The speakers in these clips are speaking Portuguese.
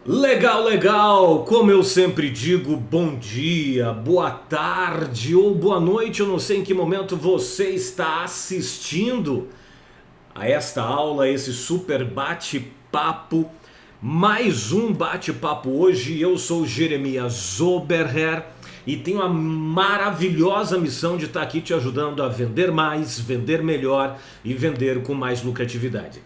Legal, legal! Como eu sempre digo, bom dia, boa tarde ou boa noite, eu não sei em que momento você está assistindo a esta aula, esse super bate-papo. Mais um bate-papo hoje. Eu sou Jeremias Oberher e tenho a maravilhosa missão de estar aqui te ajudando a vender mais, vender melhor e vender com mais lucratividade.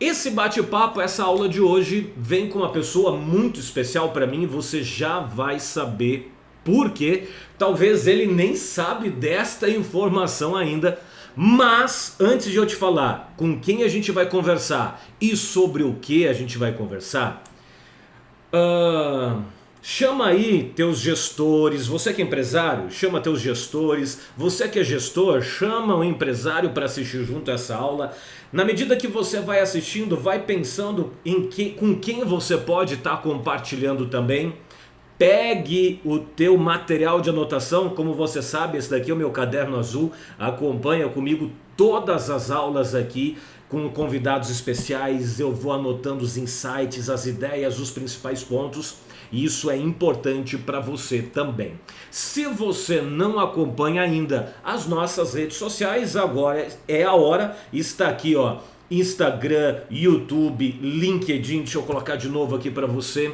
Esse bate-papo, essa aula de hoje, vem com uma pessoa muito especial para mim. Você já vai saber por quê. Talvez ele nem sabe desta informação ainda. Mas antes de eu te falar com quem a gente vai conversar e sobre o que a gente vai conversar, chama aí teus gestores. Você que é empresário, chama teus gestores. Você que é gestor, chama um empresário para assistir junto a essa aula. Na medida que você vai assistindo, vai pensando com quem você pode estar compartilhando também. Pegue o teu material de anotação, como você sabe, esse daqui é o meu caderno azul, acompanha comigo todas as aulas aqui, com convidados especiais, eu vou anotando os insights, as ideias, os principais pontos, e isso é importante para você também. Se você não acompanha ainda as nossas redes sociais, agora é a hora, está aqui ó, Instagram, YouTube, LinkedIn, deixa eu colocar de novo aqui para você.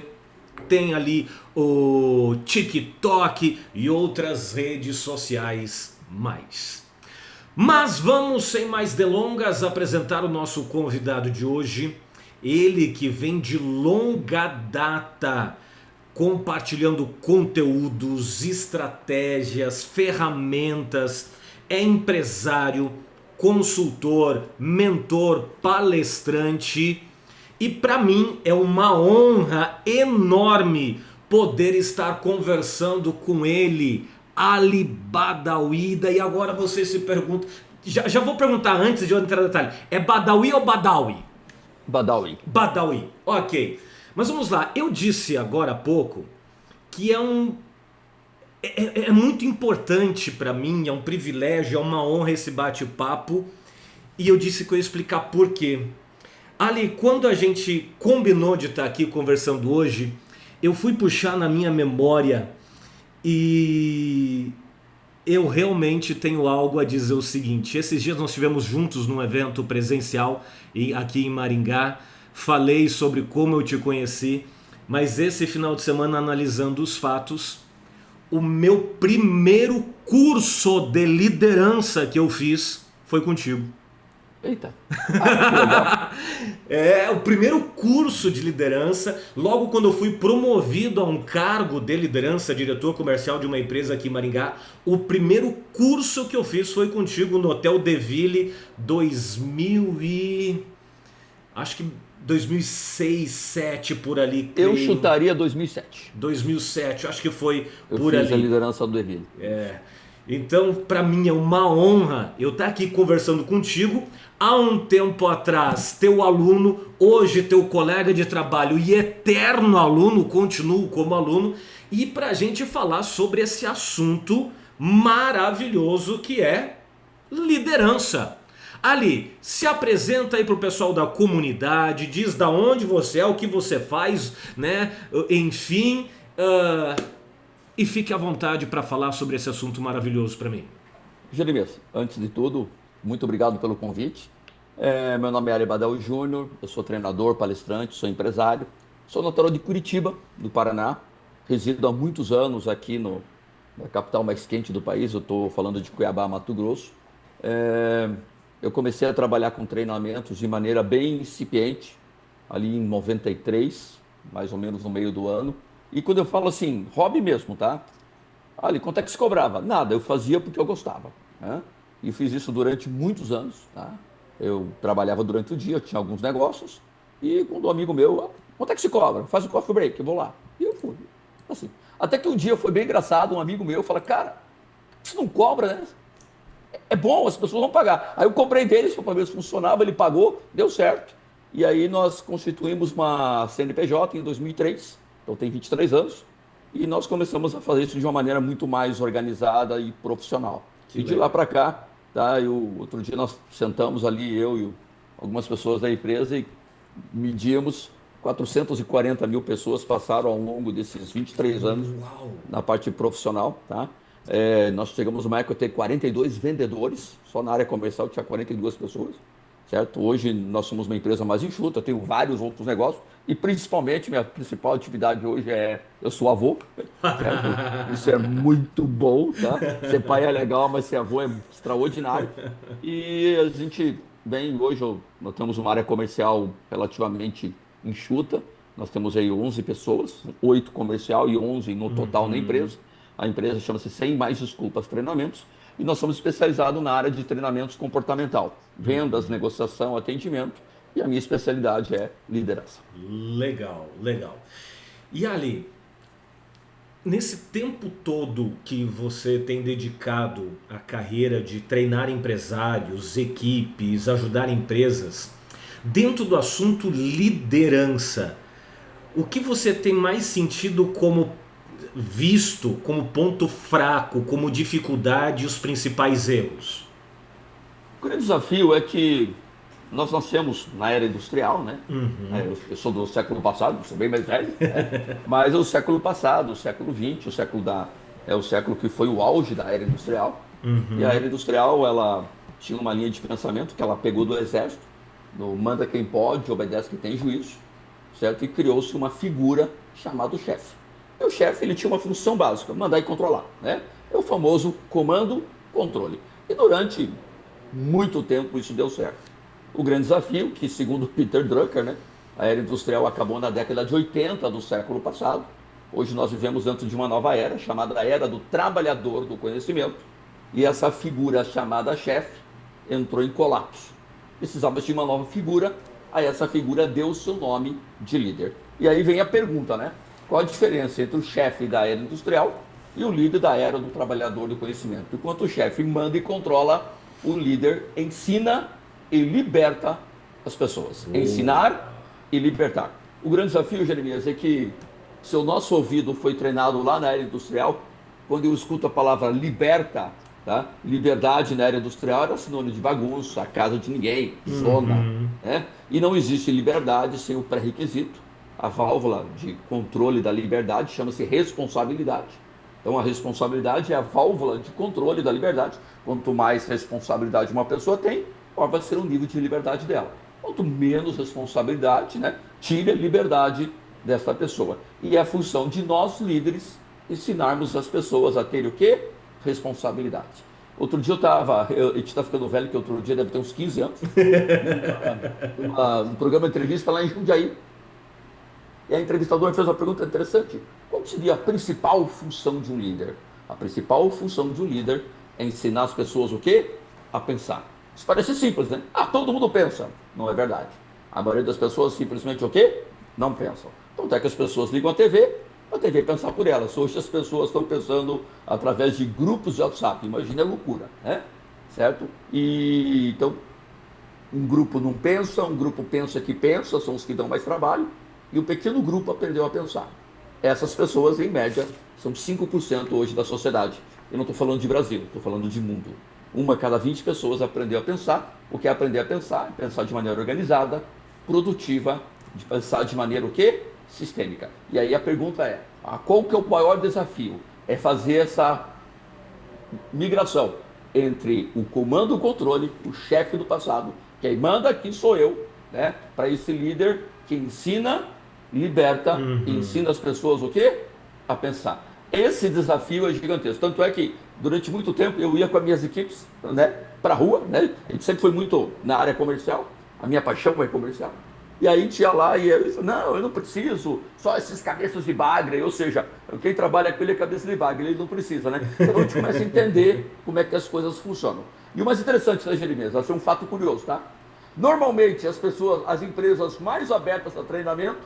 Tem ali o TikTok e outras redes sociais mais. Mas vamos, sem mais delongas, apresentar o nosso convidado de hoje. Ele que vem de longa data compartilhando conteúdos, estratégias, ferramentas, é empresário, consultor, mentor, palestrante. E para mim é uma honra enorme poder estar conversando com ele, Ali Badawi. E agora você se pergunta, já vou perguntar antes de eu entrar no detalhe, é Badawi ou Badawi? Badawi. Badawi, ok. Mas vamos lá, eu disse agora há pouco que é muito importante para mim, é um privilégio, é uma honra esse bate-papo. E eu disse que eu ia explicar por quê. Ali, quando a gente combinou de estar aqui conversando hoje, eu fui puxar na minha memória e eu realmente tenho algo a dizer o seguinte. Esses dias nós estivemos juntos num evento presencial aqui em Maringá. Falei sobre como eu te conheci, mas esse final de semana, analisando os fatos, o meu primeiro curso de liderança que eu fiz foi contigo. Eita. Ah, que legal. É, o primeiro curso de liderança, logo quando eu fui promovido a um cargo de liderança, diretor comercial de uma empresa aqui em Maringá, o primeiro curso que eu fiz foi contigo no Hotel Deville 2000 e... acho que 2006, 2007 por ali, Eu creio. chutaria 2007. 2007, acho que foi Eu por fiz a ali. liderança do Deville. Então, para mim é uma honra eu estar aqui conversando contigo. Há um tempo atrás, teu aluno, hoje teu colega de trabalho e eterno aluno, continuo como aluno, e para a gente falar sobre esse assunto maravilhoso que é liderança. Ali, se apresenta aí pro pessoal da comunidade, diz da onde você é, o que você faz, né? Enfim, e fique à vontade para falar sobre esse assunto maravilhoso para mim. Jeremias, antes de tudo, muito obrigado pelo convite. Meu nome é Ali Badawi Júnior, eu sou treinador, palestrante, sou empresário. Sou natural de Curitiba, do Paraná. Resido há muitos anos aqui na capital mais quente do país. Eu estou falando de Cuiabá, Mato Grosso. É, eu comecei a trabalhar com treinamentos de maneira bem incipiente, ali em 93, mais ou menos no meio do ano. E quando eu falo assim, hobby mesmo, tá? Ali, quanto é que se cobrava? Nada, eu fazia porque eu gostava, né? E fiz isso durante muitos anos, tá? Eu trabalhava durante o dia, eu tinha alguns negócios, e quando um amigo meu, quanto é que se cobra? Faz o coffee break, eu vou lá. E eu fui, assim. Até que um dia foi bem engraçado, um amigo meu fala, cara, você não cobra, né? É bom, as pessoas vão pagar. Aí eu cobrei dele, para ver se funcionava, ele pagou, deu certo. E aí nós constituímos uma CNPJ em 2003, então tem 23 anos, e nós começamos a fazer isso de uma maneira muito mais organizada e profissional. Que E de lá legal. para cá, tá, outro dia nós sentamos ali, eu e algumas pessoas da empresa e medíamos 440 mil pessoas passaram ao longo desses 23 anos Uau! na parte profissional, tá? Nós chegamos numa época a ter 42 vendedores, só na área comercial tinha 42 pessoas, certo? Hoje nós somos uma empresa mais enxuta, tenho vários outros negócios e principalmente minha principal atividade hoje eu sou avô, certo? Isso é muito bom, tá? Ser pai é legal, mas ser avô é extraordinário. E a gente vem hoje, nós temos uma área comercial relativamente enxuta. Nós temos aí 11 pessoas, 8 comercial e 11 no total na empresa. A empresa chama-se Sem Mais Desculpas Treinamentos e nós somos especializados na área de treinamentos comportamental, vendas, negociação, atendimento e a minha especialidade é liderança. Legal, legal. E Ali, nesse tempo todo que você tem dedicado à carreira de treinar empresários, equipes, ajudar empresas, dentro do assunto liderança, o que você tem mais sentido como visto como ponto fraco, como dificuldade e os principais erros? O grande desafio é que nós nascemos na era industrial, né? Eu sou do século passado, sou bem mais velho, né? Mas o século passado, o século XX, é o século que foi o auge da era industrial. E a era industrial, ela tinha uma linha de pensamento que ela pegou do exército, no manda quem pode, obedece quem tem juízo, certo? E criou-se uma figura chamada chefe. E o chefe, ele tinha uma função básica, mandar e controlar, né? É o famoso comando, controle. E durante muito tempo isso deu certo. O grande desafio, que segundo Peter Drucker, né, a era industrial acabou na década de 80 do século passado. Hoje nós vivemos dentro de uma nova era, chamada Era do Trabalhador do Conhecimento. E essa figura chamada chefe entrou em colapso. Precisava de uma nova figura, a essa figura deu o seu nome de líder. E aí vem a pergunta, né? Qual a diferença entre o chefe da era industrial e o líder da era do trabalhador do conhecimento? Enquanto o chefe manda e controla, o líder ensina e liberta as pessoas. Ensinar e libertar. O grande desafio, Jeremias, é que se o nosso ouvido foi treinado lá na era industrial, quando eu escuto a palavra liberta, tá? Liberdade na era industrial era sinônimo de bagunça, casa de ninguém, zona, né? E não existe liberdade sem o pré-requisito. A válvula de controle da liberdade chama-se responsabilidade. Então a responsabilidade é a válvula de controle da liberdade. Quanto mais responsabilidade uma pessoa tem, maior vai ser o nível de liberdade dela. Quanto menos responsabilidade, né, tire a liberdade dessa pessoa. E é a função de nós, líderes, ensinarmos as pessoas a terem o quê? Responsabilidade. Outro dia a gente está ficando velho, que outro dia deve ter uns 15 anos, um programa de entrevista lá em Jundiaí. E a entrevistadora fez uma pergunta interessante. Qual seria a principal função de um líder? A principal função de um líder é ensinar as pessoas o quê? A pensar. Isso parece simples, né? Ah, todo mundo pensa. Não é verdade. A maioria das pessoas simplesmente o quê? Não pensam. Então é que as pessoas ligam a TV pensar por elas. Hoje as pessoas estão pensando através de grupos de WhatsApp. Imagina a loucura, né? Certo? E então, um grupo não pensa, um grupo pensa que pensa, são os que dão mais trabalho, e um pequeno grupo aprendeu a pensar. Essas pessoas, em média, são 5% hoje da sociedade. Eu não estou falando de Brasil, estou falando de mundo. Uma a cada 20 pessoas aprendeu a pensar. O que é aprender a pensar? Pensar de maneira organizada, produtiva, de pensar de maneira o quê? Sistêmica. E aí a pergunta é, qual que é o maior desafio? É fazer essa migração entre o comando e o controle, o chefe do passado, quem manda aqui sou eu, né? Para esse líder que ensina, liberta e ensina as pessoas o quê? A pensar. Esse desafio é gigantesco. Tanto é que durante muito tempo eu ia com as minhas equipes, né, para a rua, né? A gente sempre foi muito na área comercial, a minha paixão é comercial. E aí a gente ia lá e eu disse, não, eu não preciso, só esses cabeças de bagre, ou seja, quem trabalha com ele é cabeça de bagre, ele não precisa, né? Então a gente começa a entender como é que as coisas funcionam. E o mais interessante da Jeremias, vai ser um fato curioso, tá? Normalmente as pessoas, as empresas mais abertas a treinamento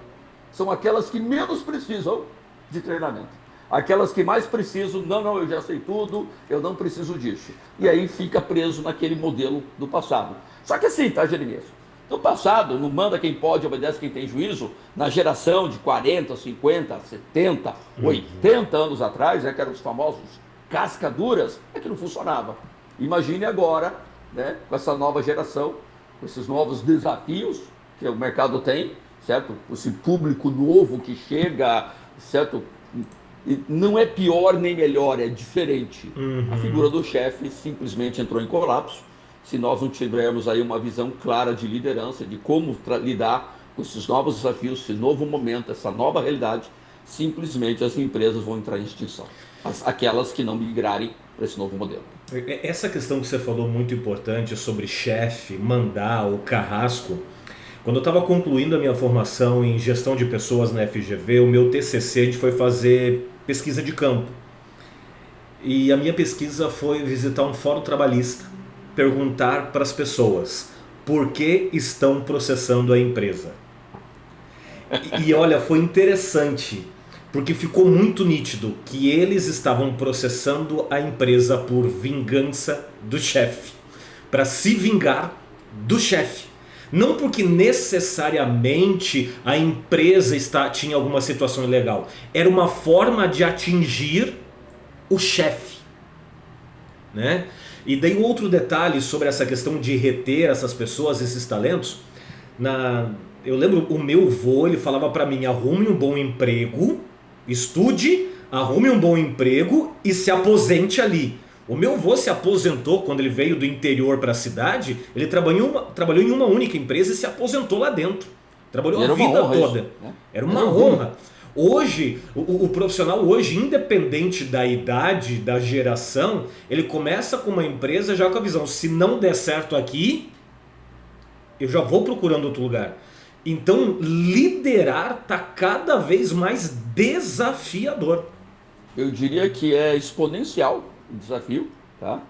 são aquelas que menos precisam de treinamento. Aquelas que mais precisam, não, eu já sei tudo, eu não preciso disso. E aí fica preso naquele modelo do passado. Só que assim, tá, Jeremias? No passado, não manda quem pode, obedece quem tem juízo, na geração de 40, 50, 70, 80 anos atrás, que eram os famosos cascaduras, é que não funcionava. Imagine agora, né, com essa nova geração, com esses novos desafios que o mercado tem, certo? Esse público novo que chega, certo? E não é pior nem melhor, é diferente. A figura Uhum. do chefe simplesmente entrou em colapso. Se nós não tivermos aí uma visão clara de liderança, de como lidar com esses novos desafios, esse novo momento, essa nova realidade, simplesmente as empresas vão entrar em extinção. Aquelas que não migrarem para esse novo modelo. Essa questão que você falou muito importante sobre chefe, mandar, o carrasco. Quando eu estava concluindo a minha formação em gestão de pessoas na FGV, o meu TCC a gente foi fazer pesquisa de campo. E a minha pesquisa foi visitar um fórum trabalhista, perguntar para as pessoas por que estão processando a empresa. E olha, foi interessante, porque ficou muito nítido que eles estavam processando a empresa por vingança do chefe, para se vingar do chefe. Não porque necessariamente a empresa tinha alguma situação ilegal. Era uma forma de atingir o chefe, né? E daí outro detalhe sobre essa questão de reter essas pessoas, esses talentos. Eu lembro o meu avô, ele falava para mim: arrume um bom emprego, estude, arrume um bom emprego e se aposente ali. O meu avô se aposentou quando ele veio do interior para a cidade. Ele trabalhou em uma única empresa e se aposentou lá dentro. Trabalhou E a era uma vida honra isso, toda. né? Era Era uma orgulho. honra. Hoje, o profissional hoje, independente da idade, da geração, ele começa com uma empresa já com a visão: se não der certo aqui, eu já vou procurando outro lugar. Então, liderar está cada vez mais desafiador. Eu diria que é exponencial o desafio, tá?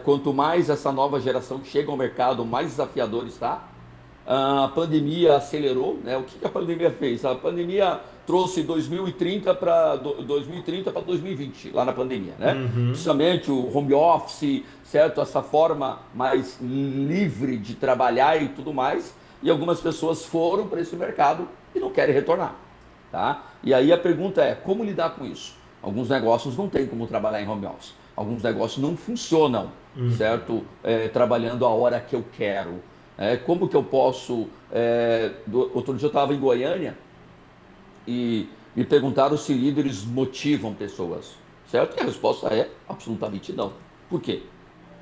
Quanto mais essa nova geração chega ao mercado, mais desafiador está. A pandemia acelerou, né? O que que a pandemia fez? A pandemia trouxe 2030 para 2020, lá na pandemia, né? Uhum. Principalmente o home office, certo? Essa forma mais livre de trabalhar e tudo mais. E algumas pessoas foram para esse mercado e não querem retornar, tá? E aí a pergunta é, como lidar com isso? Alguns negócios não tem como trabalhar em home office. Alguns negócios não funcionam, certo? Trabalhando a hora que eu quero. Como que eu posso... outro dia eu estava em Goiânia e me perguntaram se líderes motivam pessoas, certo? E a resposta é absolutamente não. Por quê?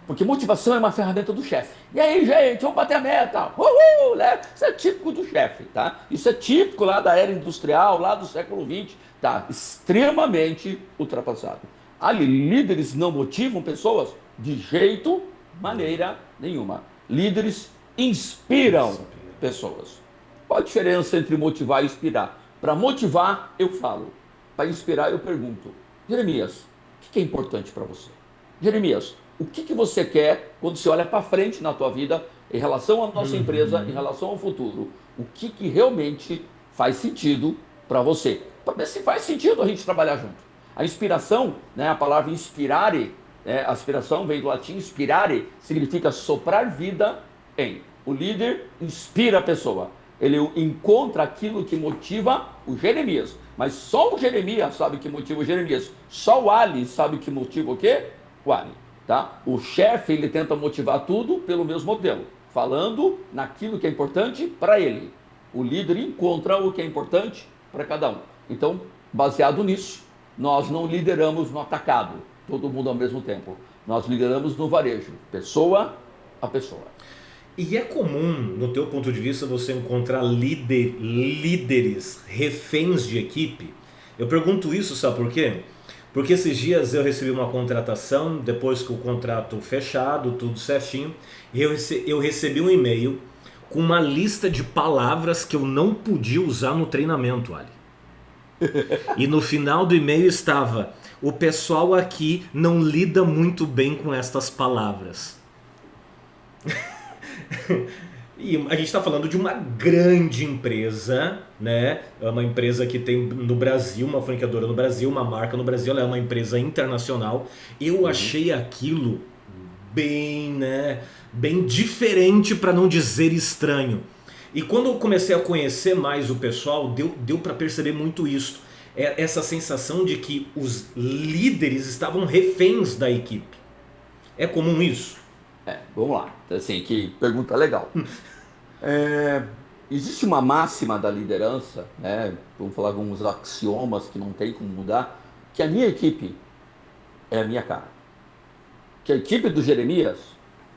Porque motivação é uma ferramenta do chefe. E aí, gente, vamos bater a meta. Uhul, né? Isso é típico do chefe, tá? Isso é típico lá da era industrial, lá do século XX, tá? Extremamente ultrapassado. Ali, líderes não motivam pessoas de jeito, maneira nenhuma. Líderes inspiram pessoas. Qual a diferença entre motivar e inspirar? Para motivar, eu falo. Para inspirar, eu pergunto. Jeremias, o que é importante para você? Jeremias, o que você quer quando você olha para frente na tua vida em relação à nossa empresa, em relação ao futuro? O que realmente faz sentido para você? Para ver se faz sentido a gente trabalhar junto. A inspiração, né, a palavra inspirare, a aspiração vem do latim inspirare, significa soprar vida em. O líder inspira a pessoa. Ele encontra aquilo que motiva o Jeremias. Mas só o Jeremias sabe o que motiva o Jeremias. Só o Ali sabe o que motiva o quê? O Ali. Tá? O chefe ele tenta motivar tudo pelo mesmo modelo, falando naquilo que é importante para ele. O líder encontra o que é importante para cada um. Então, baseado nisso, nós não lideramos no atacado, todo mundo ao mesmo tempo. Nós lideramos no varejo, pessoa a pessoa. E é comum, no teu ponto de vista, você encontrar líderes reféns de equipe? Eu pergunto isso, sabe por quê? Porque esses dias eu recebi uma contratação, depois que o contrato fechado, tudo certinho, eu recebi um e-mail com uma lista de palavras que eu não podia usar no treinamento, Ali. E no final do e-mail estava: o pessoal aqui não lida muito bem com estas palavras. E a gente está falando de uma grande empresa, né? É uma empresa que tem no Brasil, uma franqueadora no Brasil, uma marca no Brasil, ela é uma empresa internacional. Eu Uhum. achei aquilo bem, né? Bem diferente, para não dizer estranho. E quando eu comecei a conhecer mais o pessoal, deu para perceber muito isso. Essa sensação de que os líderes estavam reféns da equipe. É comum isso? Vamos lá. Assim, que pergunta legal. existe uma máxima da liderança, né? Vamos falar alguns axiomas que não tem como mudar, que a minha equipe é a minha cara. Que a equipe do Jeremias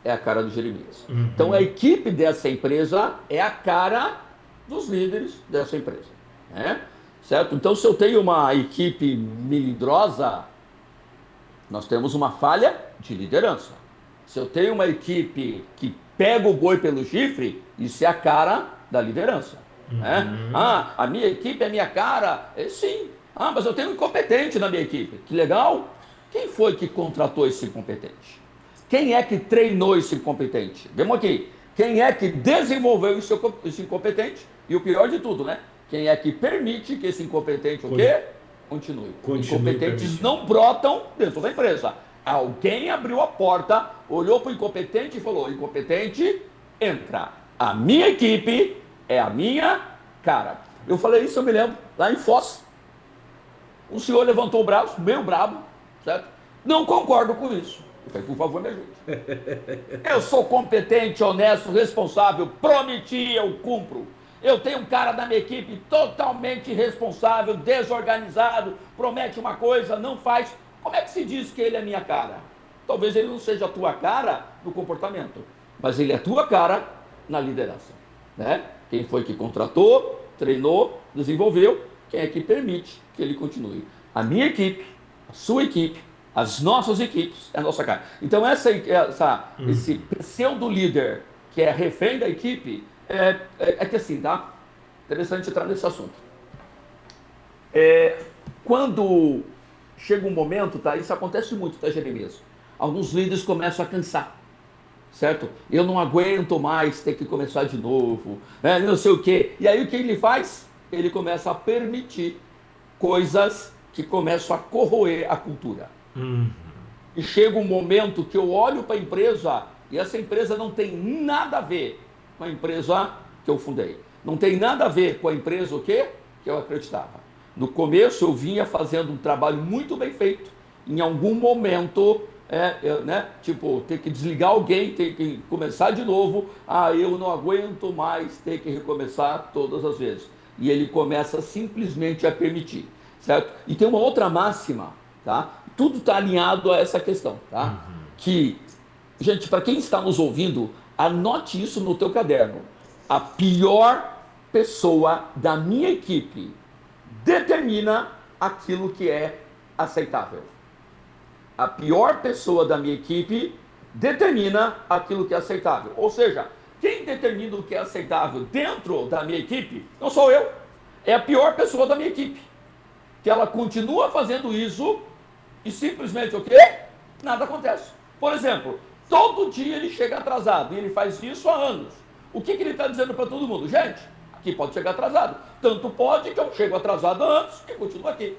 é a cara do Jeremias. Então a Uhum. equipe dessa empresa é a cara dos líderes dessa empresa, né? Certo? Então se eu tenho uma equipe melindrosa, nós temos uma falha de liderança. Se eu tenho uma equipe que pega o boi pelo chifre, isso é a cara da liderança, né? Uhum. Ah, a minha equipe é minha cara. Sim. Ah, mas eu tenho um incompetente na minha equipe. Que legal. Quem foi que contratou esse incompetente? Quem é que treinou esse incompetente? Vemos aqui. Quem é que desenvolveu esse incompetente? E o pior de tudo, né? Quem é que permite que esse incompetente o Con- quê? Continue. Continue Incompetentes permitindo. não brotam dentro da empresa. Alguém abriu a porta, olhou para o incompetente e falou: incompetente, entra. A minha equipe é a minha cara. Eu falei isso, eu me lembro, lá em Foz. O senhor levantou o braço, meio brabo, certo? Não concordo com isso. Eu falei: por favor, me ajude. Eu sou competente, honesto, responsável, prometi, eu cumpro. Eu tenho um cara da minha equipe totalmente irresponsável, desorganizado, promete uma coisa, não faz. Como é que se diz que ele é minha cara? Talvez ele não seja a tua cara no comportamento, mas ele é a tua cara na liderança, né? Quem foi que contratou, treinou, desenvolveu, quem é que permite que ele continue? A minha equipe, a sua equipe, as nossas equipes, é a nossa cara. Então, esse Uhum. pseudo líder que é refém da equipe, é que assim, tá? Interessante entrar nesse assunto. Quando chega um momento, tá? Isso acontece muito, tá, Jeremias? Alguns líderes começam a cansar, certo? Eu não aguento mais ter que começar de novo, né? Não sei o quê. E aí o que ele faz? Ele começa a permitir coisas que começam a corroer a cultura. Uhum. E chega um momento que eu olho para a empresa e essa empresa não tem nada a ver com a empresa que eu fundei. Não tem nada a ver com a empresa o quê? Que eu acreditava. No começo eu vinha fazendo um trabalho muito bem feito. Em algum momento, né, tipo, ter que desligar alguém, ter que começar de novo. Ah, eu não aguento mais ter que recomeçar todas as vezes. E ele começa simplesmente a permitir, certo? E tem uma outra máxima, tá? Tudo está alinhado a essa questão, tá? Uhum. Que, gente, para quem está nos ouvindo, anote isso no teu caderno. A pior pessoa da minha equipe determina aquilo que é aceitável. A pior pessoa da minha equipe determina aquilo que é aceitável. Ou seja, quem determina o que é aceitável dentro da minha equipe não sou eu, é a pior pessoa da minha equipe. Que ela continua fazendo isso e simplesmente o quê? Nada acontece. Por exemplo, todo dia ele chega atrasado e ele faz isso há anos. O que ele está dizendo para todo mundo? Gente, aqui pode chegar atrasado. Tanto pode que eu chego atrasado antes e continuo aqui.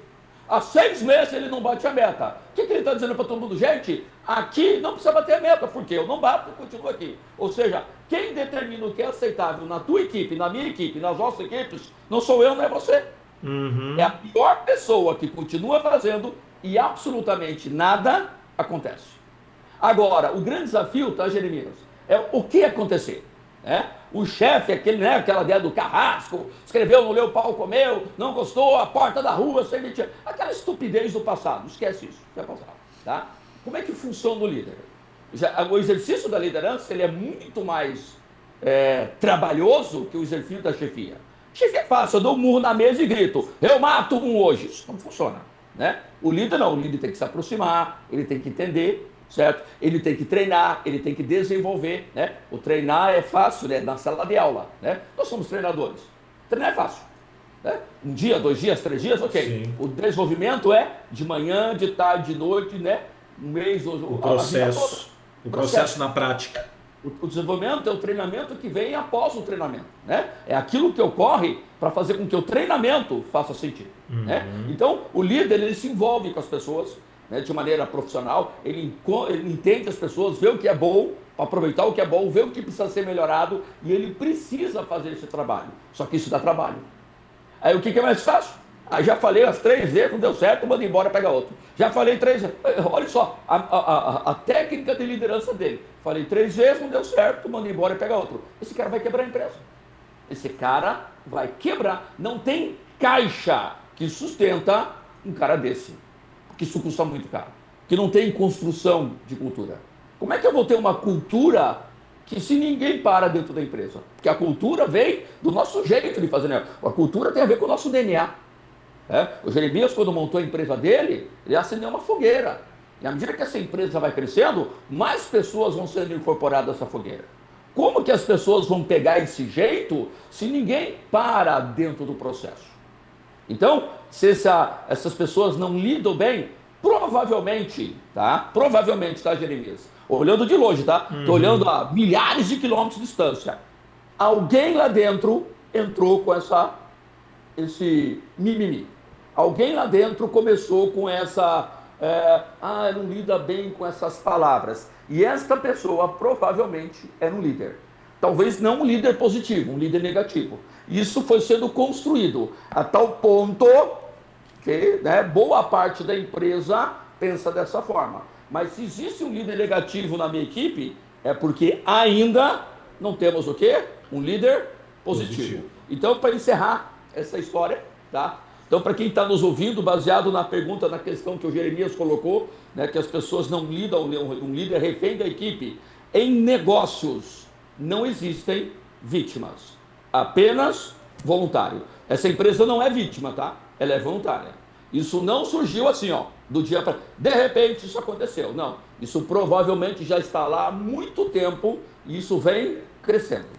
Há 6 meses ele não bate a meta. O que ele está dizendo para todo mundo? Gente, aqui não precisa bater a meta, porque eu não bato e continuo aqui. Ou seja, quem determina o que é aceitável na tua equipe, na minha equipe, nas nossas equipes, não sou eu, não é você. É a Uhum. pior pessoa que continua fazendo e absolutamente nada acontece. Agora, o grande desafio, tá, Jeremias? É o que acontecer. Né? O chefe, aquele, né, aquela ideia do carrasco, escreveu, não leu, o pau comeu, não gostou, a porta da rua, sem mentir. Aquela estupidez do passado, esquece isso, já passado. Tá? Como é que funciona o líder? O exercício da liderança ele é muito mais trabalhoso que o exercício da chefia. Chefia é fácil, eu dou um murro na mesa e grito, eu mato um hoje. Isso não funciona. Né? O líder não, o líder tem que se aproximar, ele tem que entender, certo? Ele tem que treinar, ele tem que desenvolver, né? O treinar é fácil, né? Na sala de aula, né? Nós somos treinadores. Treinar é fácil, né? Um dia, 2 dias, 3 dias, ok. Sim. O desenvolvimento é de manhã, de tarde, de noite, né? Um mês, O a vida toda. processo. O processo Processo. na prática. O desenvolvimento é o treinamento que vem após o treinamento, né? É aquilo que ocorre para fazer com que o treinamento faça sentido, né? Uhum. Então, o líder ele se envolve com as pessoas, né, de maneira profissional, ele entende as pessoas, vê o que é bom, para aproveitar o que é bom, vê o que precisa ser melhorado e ele precisa fazer esse trabalho. Só que isso dá trabalho. Aí o que é mais fácil? Ah, já falei as 3 vezes, não deu certo, manda embora, pega outro. Já falei 3 vezes. Olha só, a técnica de liderança dele. Falei 3 vezes, não deu certo, manda embora e pega outro. Esse cara vai quebrar a empresa. esse cara vai quebrar. Não tem caixa que sustenta um cara desse, porque isso custa muito caro, que não tem construção de cultura. Como é que eu vou ter uma cultura que se ninguém para dentro da empresa? Porque a cultura vem do nosso jeito de fazer negócio. A cultura tem a ver com o nosso DNA. O Jeremias, quando montou a empresa dele, ele acendeu uma fogueira. E à medida que essa empresa vai crescendo, mais pessoas vão sendo incorporadas a essa fogueira. Como que as pessoas vão pegar esse jeito se ninguém para dentro do processo? Então, se essas pessoas não lidam bem, provavelmente, tá, Jeremias? Olhando de longe, tá? Tô olhando a milhares de quilômetros de distância. Alguém lá dentro entrou com esse mimimi. Alguém lá dentro começou com não lida bem com essas palavras. E esta pessoa provavelmente era um líder. Talvez não um líder positivo, um líder negativo. Isso foi sendo construído a tal ponto que, né, boa parte da empresa pensa dessa forma. Mas se existe um líder negativo na minha equipe, é porque ainda não temos o quê? Um líder positivo. Então, para encerrar essa história, tá? Então, para quem está nos ouvindo, baseado na pergunta, na questão que o Jeremias colocou, né, que as pessoas não lidam, um líder refém da equipe, em negócios não existem vítimas, apenas voluntário. Essa empresa não é vítima, tá? Ela é voluntária. Isso não surgiu assim, ó, do dia para... De repente isso aconteceu. Não, isso provavelmente já está lá há muito tempo e isso vem crescendo.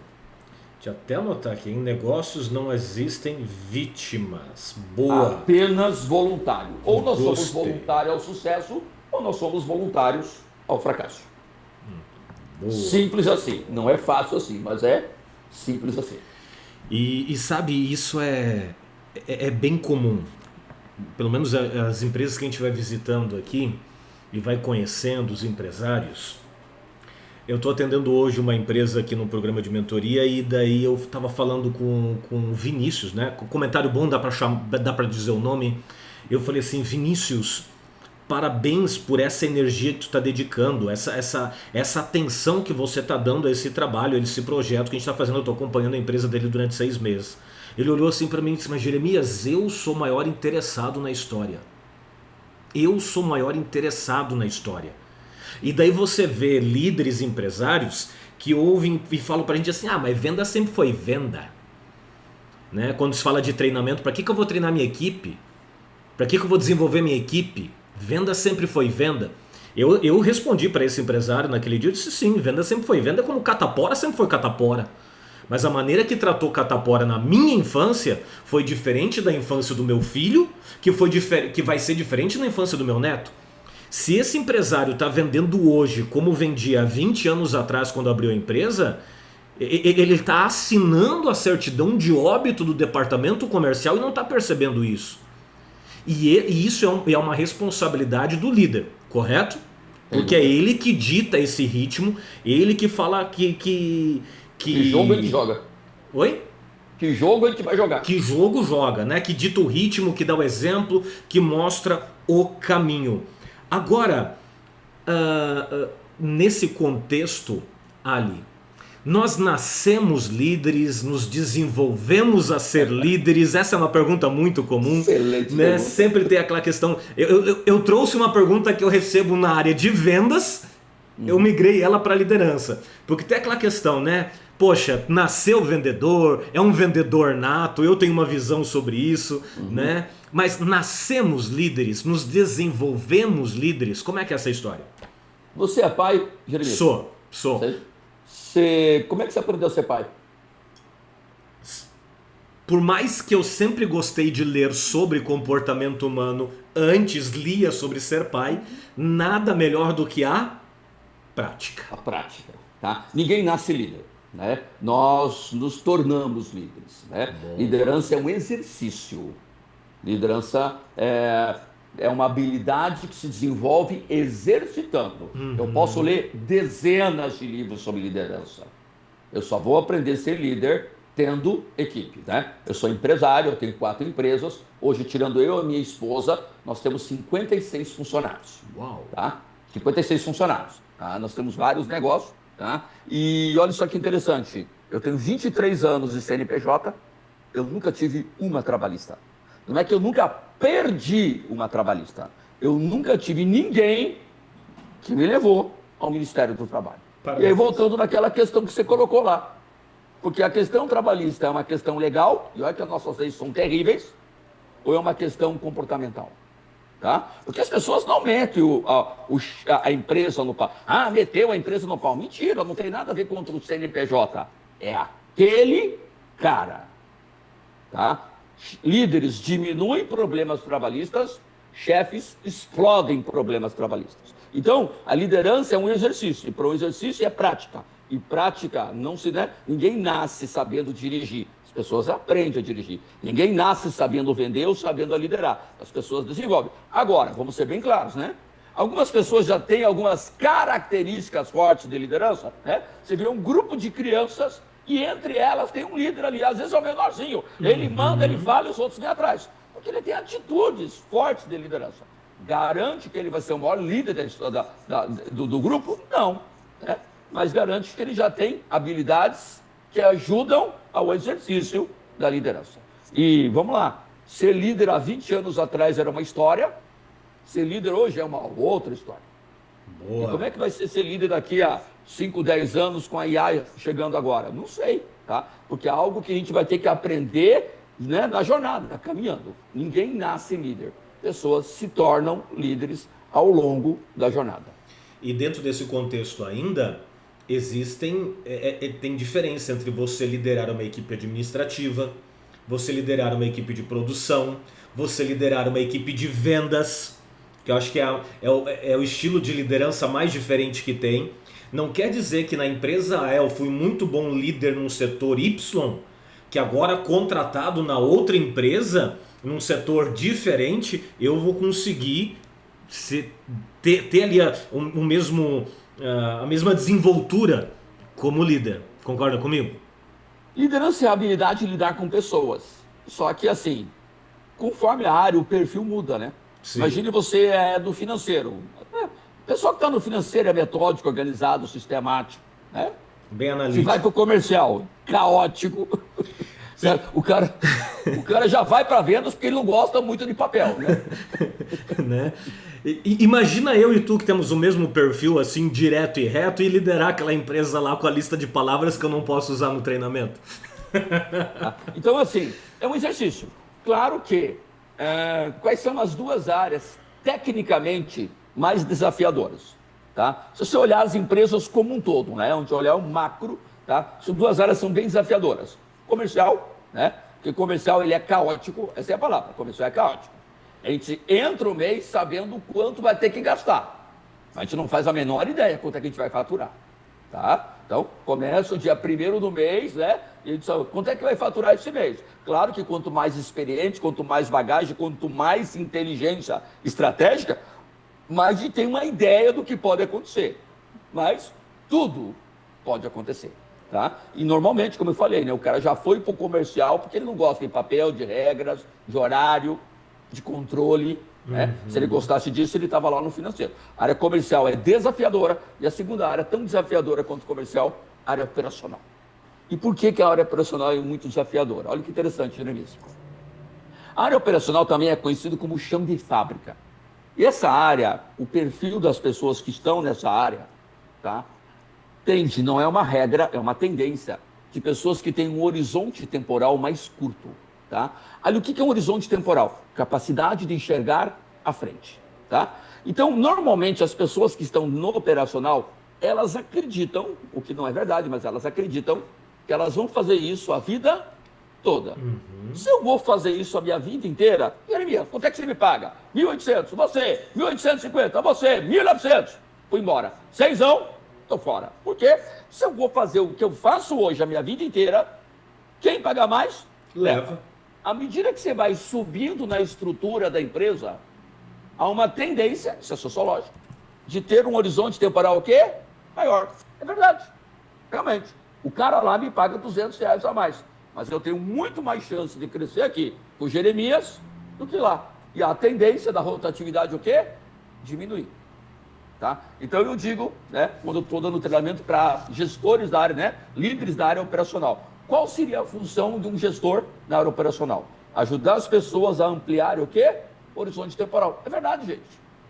Deixa eu até anotar aqui, em negócios não existem vítimas. Boa. Apenas voluntário. Ou nós somos voluntários ao sucesso, ou nós somos voluntários ao fracasso. Boa. Simples assim. Não é fácil assim, mas é simples assim. E sabe, isso é bem comum. Pelo menos as empresas que a gente vai visitando aqui e vai conhecendo os empresários. Eu estou atendendo hoje uma empresa aqui no programa de mentoria e daí eu estava falando com o Vinícius, né? Com comentário bom, dá para dizer o nome. Eu falei assim, Vinícius, parabéns por essa energia que tu está dedicando, essa atenção que você está dando a esse trabalho, a esse projeto que a gente está fazendo. Eu estou acompanhando a empresa dele durante 6 meses. Ele olhou assim para mim e disse, mas Jeremias, eu sou o maior interessado na história. Eu sou o maior interessado na história. E daí você vê líderes empresários que ouvem e falam pra gente assim, mas venda sempre foi venda. Né? Quando se fala de treinamento, pra que eu vou treinar minha equipe? Pra que eu vou desenvolver minha equipe? Venda sempre foi venda. Eu respondi para esse empresário naquele dia, eu disse sim, venda sempre foi venda, como catapora sempre foi catapora. Mas a maneira que tratou catapora na minha infância foi diferente da infância do meu filho, que vai ser diferente na infância do meu neto. Se esse empresário está vendendo hoje como vendia há 20 anos atrás quando abriu a empresa, ele está assinando a certidão de óbito do departamento comercial e não está percebendo isso. E isso é uma responsabilidade do líder, correto? Porque é ele que dita esse ritmo, ele que fala que jogo ele joga. Oi? Que jogo ele vai jogar. Que jogo joga, né? Que dita o ritmo, que dá o exemplo, que mostra o caminho. Agora, nesse contexto, Ali, nós nascemos líderes, nos desenvolvemos a ser líderes? Essa é uma pergunta muito comum. Excelente, né? Sempre tem aquela questão. Eu trouxe uma pergunta que eu recebo na área de vendas, eu migrei ela para liderança. Porque tem aquela questão, né? Poxa, nasceu vendedor, é um vendedor nato, eu tenho uma visão sobre isso, né? Mas nascemos líderes, nos desenvolvemos líderes. Como é que é essa história? Você é pai, Jeremias? Sou. Como é que você aprendeu a ser pai? Por mais que eu sempre gostei de ler sobre comportamento humano, antes lia sobre ser pai, nada melhor do que a prática. A prática, tá? Ninguém nasce líder, né? Nós nos tornamos líderes, né? Liderança é um exercício. Liderança é uma habilidade que se desenvolve exercitando. Eu posso ler dezenas de livros sobre liderança. Eu só vou aprender a ser líder tendo equipe, né? Eu sou empresário, eu tenho 4 empresas. Hoje, tirando eu e a minha esposa, nós temos 56 funcionários. Uau! Tá? 56 funcionários. Tá? Nós temos vários negócios. Tá? E olha só que interessante. Eu tenho 23 anos de CNPJ, eu nunca tive uma trabalhista. Não é que eu nunca perdi uma trabalhista. Eu nunca tive ninguém que me levou ao Ministério do Trabalho. E aí, Parabéns. voltando naquela questão que você colocou lá. Porque a questão trabalhista é uma questão legal, e olha que as nossas leis são terríveis, ou é uma questão comportamental? Tá? Porque as pessoas não metem a empresa no pau. Ah, meteu a empresa no pau. Mentira, não tem nada a ver contra o CNPJ. É aquele cara. Tá? Líderes diminuem problemas trabalhistas, chefes explodem problemas trabalhistas. Então, a liderança é um exercício, e para o exercício é prática. E prática, não se, né? Ninguém nasce sabendo dirigir. As pessoas aprendem a dirigir. Ninguém nasce sabendo vender ou sabendo liderar. As pessoas desenvolvem. Agora, vamos ser bem claros, né? Algumas pessoas já têm algumas características fortes de liderança, né? Você vê um grupo de crianças e entre elas tem um líder ali, às vezes é o menorzinho. Ele manda, ele fala e os outros vêm atrás. Porque ele tem atitudes fortes de liderança. Garante que ele vai ser o maior líder do grupo? Não. Né? Mas garante que ele já tem habilidades que ajudam ao exercício da liderança. E vamos lá, ser líder há 20 anos atrás era uma história, ser líder hoje é uma outra história. Boa. E como é que vai ser líder daqui a 5, 10 anos com a IA chegando agora? Não sei, tá? Porque é algo que a gente vai ter que aprender, né, na jornada, caminhando. Ninguém nasce líder. Pessoas se tornam líderes ao longo da jornada. E dentro desse contexto ainda, tem diferença entre você liderar uma equipe administrativa, você liderar uma equipe de produção, você liderar uma equipe de vendas, que eu acho que é o estilo de liderança mais diferente que tem. Não quer dizer que na empresa A eu fui muito bom líder num setor Y, que agora contratado na outra empresa, num setor diferente, eu vou conseguir ter ali a mesma desenvoltura como líder. Concorda comigo? Liderança é a habilidade de lidar com pessoas. Só que assim, conforme a área, o perfil muda, né? Sim. Imagine você é do financeiro. O pessoal que está no financeiro é metódico, organizado, sistemático, né? Bem Se analítico. vai para o comercial, caótico. O cara já vai para vendas porque ele não gosta muito de papel, né? Né? Imagina eu e tu que temos o mesmo perfil assim, direto e reto, e liderar aquela empresa lá com a lista de palavras que eu não posso usar no treinamento. Então, assim, é um exercício. Claro que quais são as duas áreas tecnicamente mais desafiadoras? Tá? Se você olhar as empresas como um todo, né? Onde olhar o macro, tá? Essas duas áreas são bem desafiadoras. Comercial, né? Porque comercial ele é caótico, essa é a palavra, comercial é caótico. A gente entra o mês sabendo quanto vai ter que gastar. A gente não faz a menor ideia quanto é que a gente vai faturar. Tá? Então, começa o dia 1º do mês, né? E a gente sabe quanto é que vai faturar esse mês. Claro que quanto mais experiente, quanto mais bagagem, quanto mais inteligência estratégica, mais a gente tem uma ideia do que pode acontecer. Mas tudo pode acontecer. Tá? E normalmente, como eu falei, né, o cara já foi para o comercial porque ele não gosta de papel, de regras, de horário, de controle. Né? Se ele gostasse disso, ele estava lá no financeiro. A área comercial é desafiadora e a segunda área, tão desafiadora quanto comercial, a área operacional. E por que a área operacional é muito desafiadora? Olha que interessante, Jeremias. A área operacional também é conhecida como chão de fábrica. E essa área, o perfil das pessoas que estão nessa área, tá? Tende, não é uma regra, é uma tendência de pessoas que têm um horizonte temporal mais curto. Tá? Ali, o que é um horizonte temporal? Capacidade de enxergar à frente. Tá? Então, normalmente, as pessoas que estão no operacional, elas acreditam, o que não é verdade, mas elas acreditam que elas vão fazer isso a vida toda. Se eu vou fazer isso a minha vida inteira, Jeremias, quanto é que você me paga? 1.800, você, 1.850, você, 1.900. Fui embora. 6ão, estou fora. Por quê? Se eu vou fazer o que eu faço hoje a minha vida inteira, quem paga mais? Leva. À medida que você vai subindo na estrutura da empresa, há uma tendência, isso é sociológico, de ter um horizonte temporal o quê? Maior. É verdade. Realmente. O cara lá me paga R$200 a mais. Mas eu tenho muito mais chance de crescer aqui com o Jeremias do que lá. E a tendência da rotatividade o quê? Diminuir. Tá? Então eu digo, né, quando eu estou dando treinamento para gestores da área, né, líderes da área operacional, qual seria a função de um gestor na área operacional? Ajudar as pessoas a ampliar o quê? O horizonte temporal. É verdade, gente.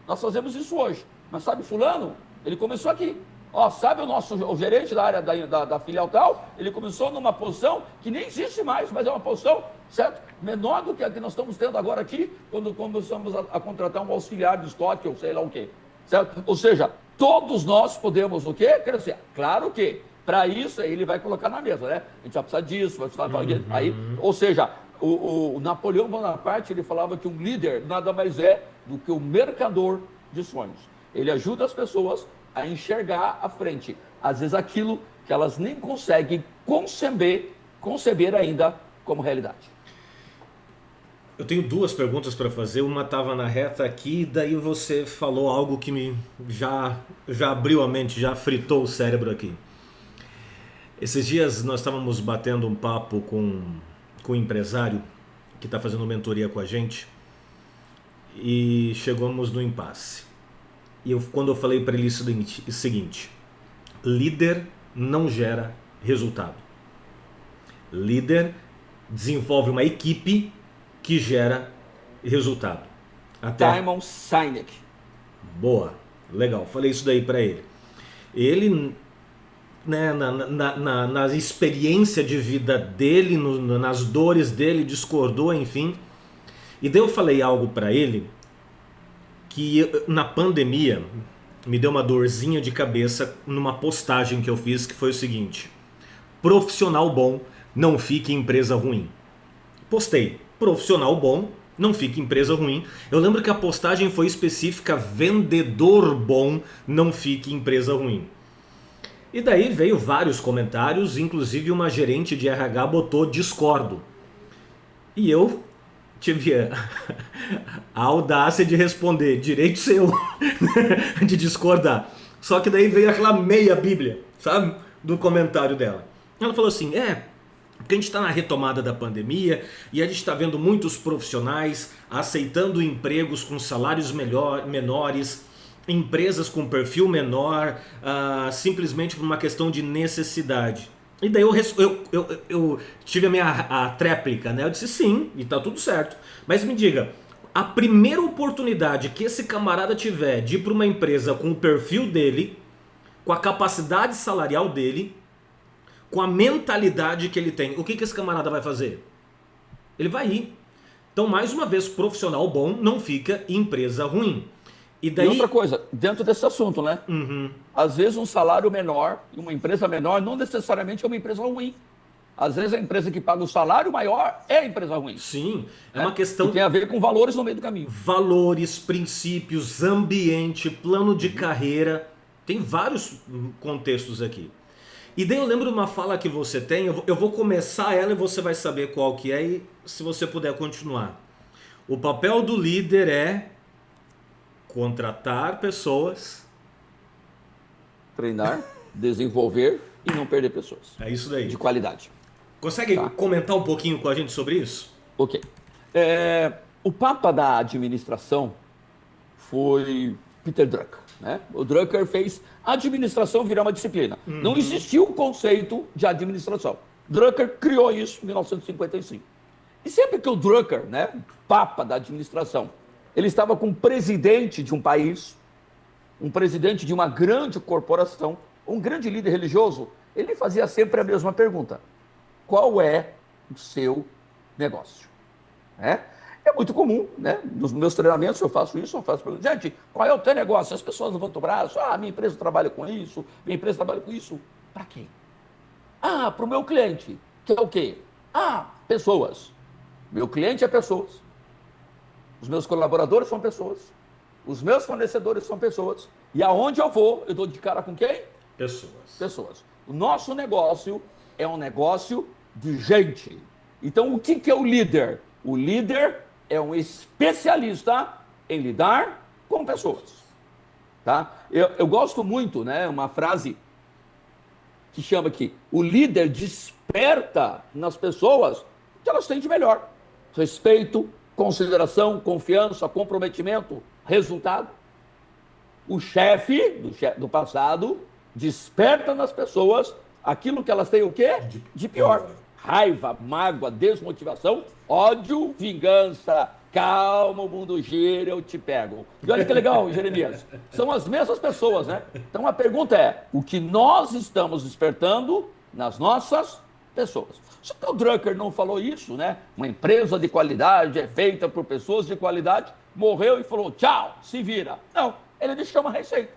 Nós fazemos isso hoje. Mas sabe fulano? Ele começou aqui. Ó, sabe o gerente da área da filial tal? Ele começou numa posição que nem existe mais, mas é uma posição, certo? Menor do que a que nós estamos tendo agora aqui, quando começamos a contratar um auxiliar de estoque ou sei lá o quê. Certo? Ou seja, todos nós podemos o quê? Crescer. Claro que, para isso, ele vai colocar na mesa, né? A gente vai precisar disso, vai precisar aí, ou seja, o Napoleão Bonaparte, ele falava que um líder nada mais é do que o mercador de sonhos. Ele ajuda as pessoas a enxergar à frente, às vezes aquilo que elas nem conseguem conceber ainda como realidade. Eu tenho duas perguntas para fazer. Uma estava na reta aqui, daí você falou algo que me já abriu a mente, já fritou o cérebro aqui. Esses dias nós estávamos batendo um papo com um empresário que está fazendo mentoria com a gente e chegamos no impasse. E quando eu falei para ele o seguinte: líder não gera resultado. Líder desenvolve uma equipe que gera resultado. Simon Sinek. Boa, legal, falei isso daí para ele. Ele, né, na experiência de vida dele, nas dores dele, discordou, enfim. E daí eu falei algo para ele que na pandemia me deu uma dorzinha de cabeça numa postagem que eu fiz, que foi o seguinte: profissional bom não fica em empresa ruim. Postei: profissional bom não fica em empresa ruim. Eu lembro que a postagem foi específica: vendedor bom não fica em empresa ruim. E daí veio vários comentários, inclusive uma gerente de RH botou discordo. E eu tive a audácia de responder: direito seu de discordar. Só que daí veio aquela meia bíblia, sabe, do comentário dela. Ela falou assim: porque a gente está na retomada da pandemia e a gente está vendo muitos profissionais aceitando empregos com salários menores, empresas com perfil menor, simplesmente por uma questão de necessidade. E daí eu tive a tréplica, né? Eu disse sim, e tá tudo certo. Mas me diga, a primeira oportunidade que esse camarada tiver de ir para uma empresa com o perfil dele, com a capacidade salarial dele, com a mentalidade que ele tem, o que esse camarada vai fazer? Ele vai ir. Então, mais uma vez, profissional bom não fica em empresa ruim. E outra coisa, dentro desse assunto, né? Às vezes um salário menor, uma empresa menor, não necessariamente é uma empresa ruim. Às vezes a empresa que paga o salário maior é a empresa ruim. Sim, é uma questão... que tem a ver com valores no meio do caminho. Valores, princípios, ambiente, plano de carreira. Tem vários contextos aqui. E daí eu lembro de uma fala que você tem, eu vou começar ela e você vai saber qual que é, e se você puder continuar. O papel do líder é contratar pessoas, treinar, desenvolver e não perder pessoas. É isso daí. De qualidade. Consegue comentar um pouquinho com a gente sobre isso? Ok. O papa da administração foi Peter Drucker. Né? O Drucker fez a administração virar uma disciplina. Não existiu o conceito de administração. Drucker criou isso em 1955. E sempre que o Drucker, né, papa da administração, ele estava com um presidente de um país, um presidente de uma grande corporação, um grande líder religioso, ele fazia sempre a mesma pergunta: qual é o seu negócio? É muito comum, né? Nos meus treinamentos eu faço isso, gente, qual é o teu negócio? As pessoas levantam o braço: minha empresa trabalha com isso, minha empresa trabalha com isso. Para quê? Para o meu cliente, que é o quê? Pessoas. Meu cliente é pessoas. Os meus colaboradores são pessoas. Os meus fornecedores são pessoas. E aonde eu vou, eu dou de cara com quem? Pessoas. O nosso negócio é um negócio de gente. Então, o que é o líder? O líder é um especialista em lidar com pessoas. Tá? Eu gosto muito, né, uma frase que chama que o líder desperta nas pessoas o que elas têm de melhor: respeito, consideração, confiança, comprometimento, resultado. O do passado desperta nas pessoas aquilo que elas têm o quê? De pior. Raiva, mágoa, desmotivação, ódio, vingança. Calma, o mundo gira, eu te pego. E olha que legal, Jeremias. São as mesmas pessoas, né? Então a pergunta é: o que nós estamos despertando nas nossas pessoas? Só que o Drucker não falou isso, né? Uma empresa de qualidade é feita por pessoas de qualidade, morreu e falou: tchau, se vira. Não, ele deixou uma receita.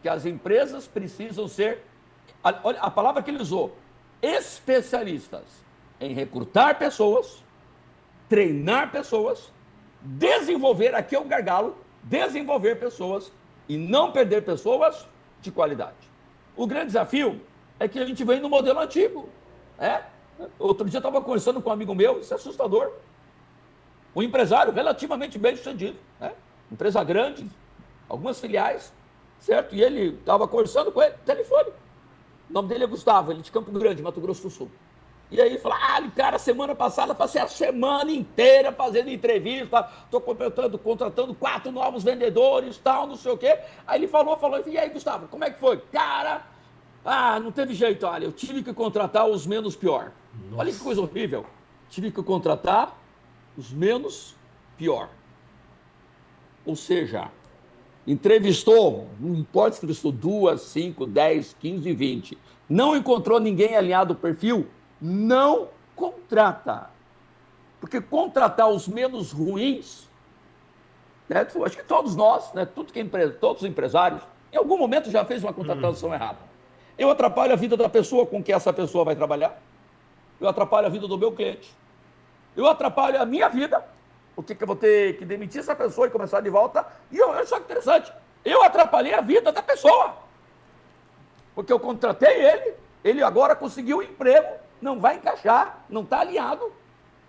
Que as empresas precisam ser, olha a palavra que ele usou, especialistas em recrutar pessoas, treinar pessoas, desenvolver, aqui é o gargalo, desenvolver pessoas e não perder pessoas de qualidade. O grande desafio é que a gente vem no modelo antigo. Outro dia eu estava conversando com um amigo meu, isso é assustador. Um empresário relativamente bem sucedido, empresa grande, algumas filiais, certo? E ele estava conversando com ele, telefone. O nome dele é Gustavo, ele é de Campo Grande, Mato Grosso do Sul. E aí ele falou: cara, semana passada passei a semana inteira fazendo entrevista, estou contratando 4 novos vendedores, tal, não sei o quê. Aí ele falou, e aí, Gustavo, como é que foi? Cara, não teve jeito, olha, eu tive que contratar os menos pior. Nossa. Olha que coisa horrível. Tive que contratar os menos pior. Ou seja, entrevistou, não importa se entrevistou 2, 5, 10, 15, 20, não encontrou ninguém alinhado ao perfil, não contrata. Porque contratar os menos ruins, né, acho que todos nós, né, todos os empresários, em algum momento já fez uma contratação errada. Eu atrapalho a vida da pessoa com que essa pessoa vai trabalhar, eu atrapalho a vida do meu cliente, eu atrapalho a minha vida, porque eu vou ter que demitir essa pessoa e começar de volta. E olha só que interessante, eu atrapalhei a vida da pessoa, porque eu contratei ele agora conseguiu um emprego, não vai encaixar, não está alinhado,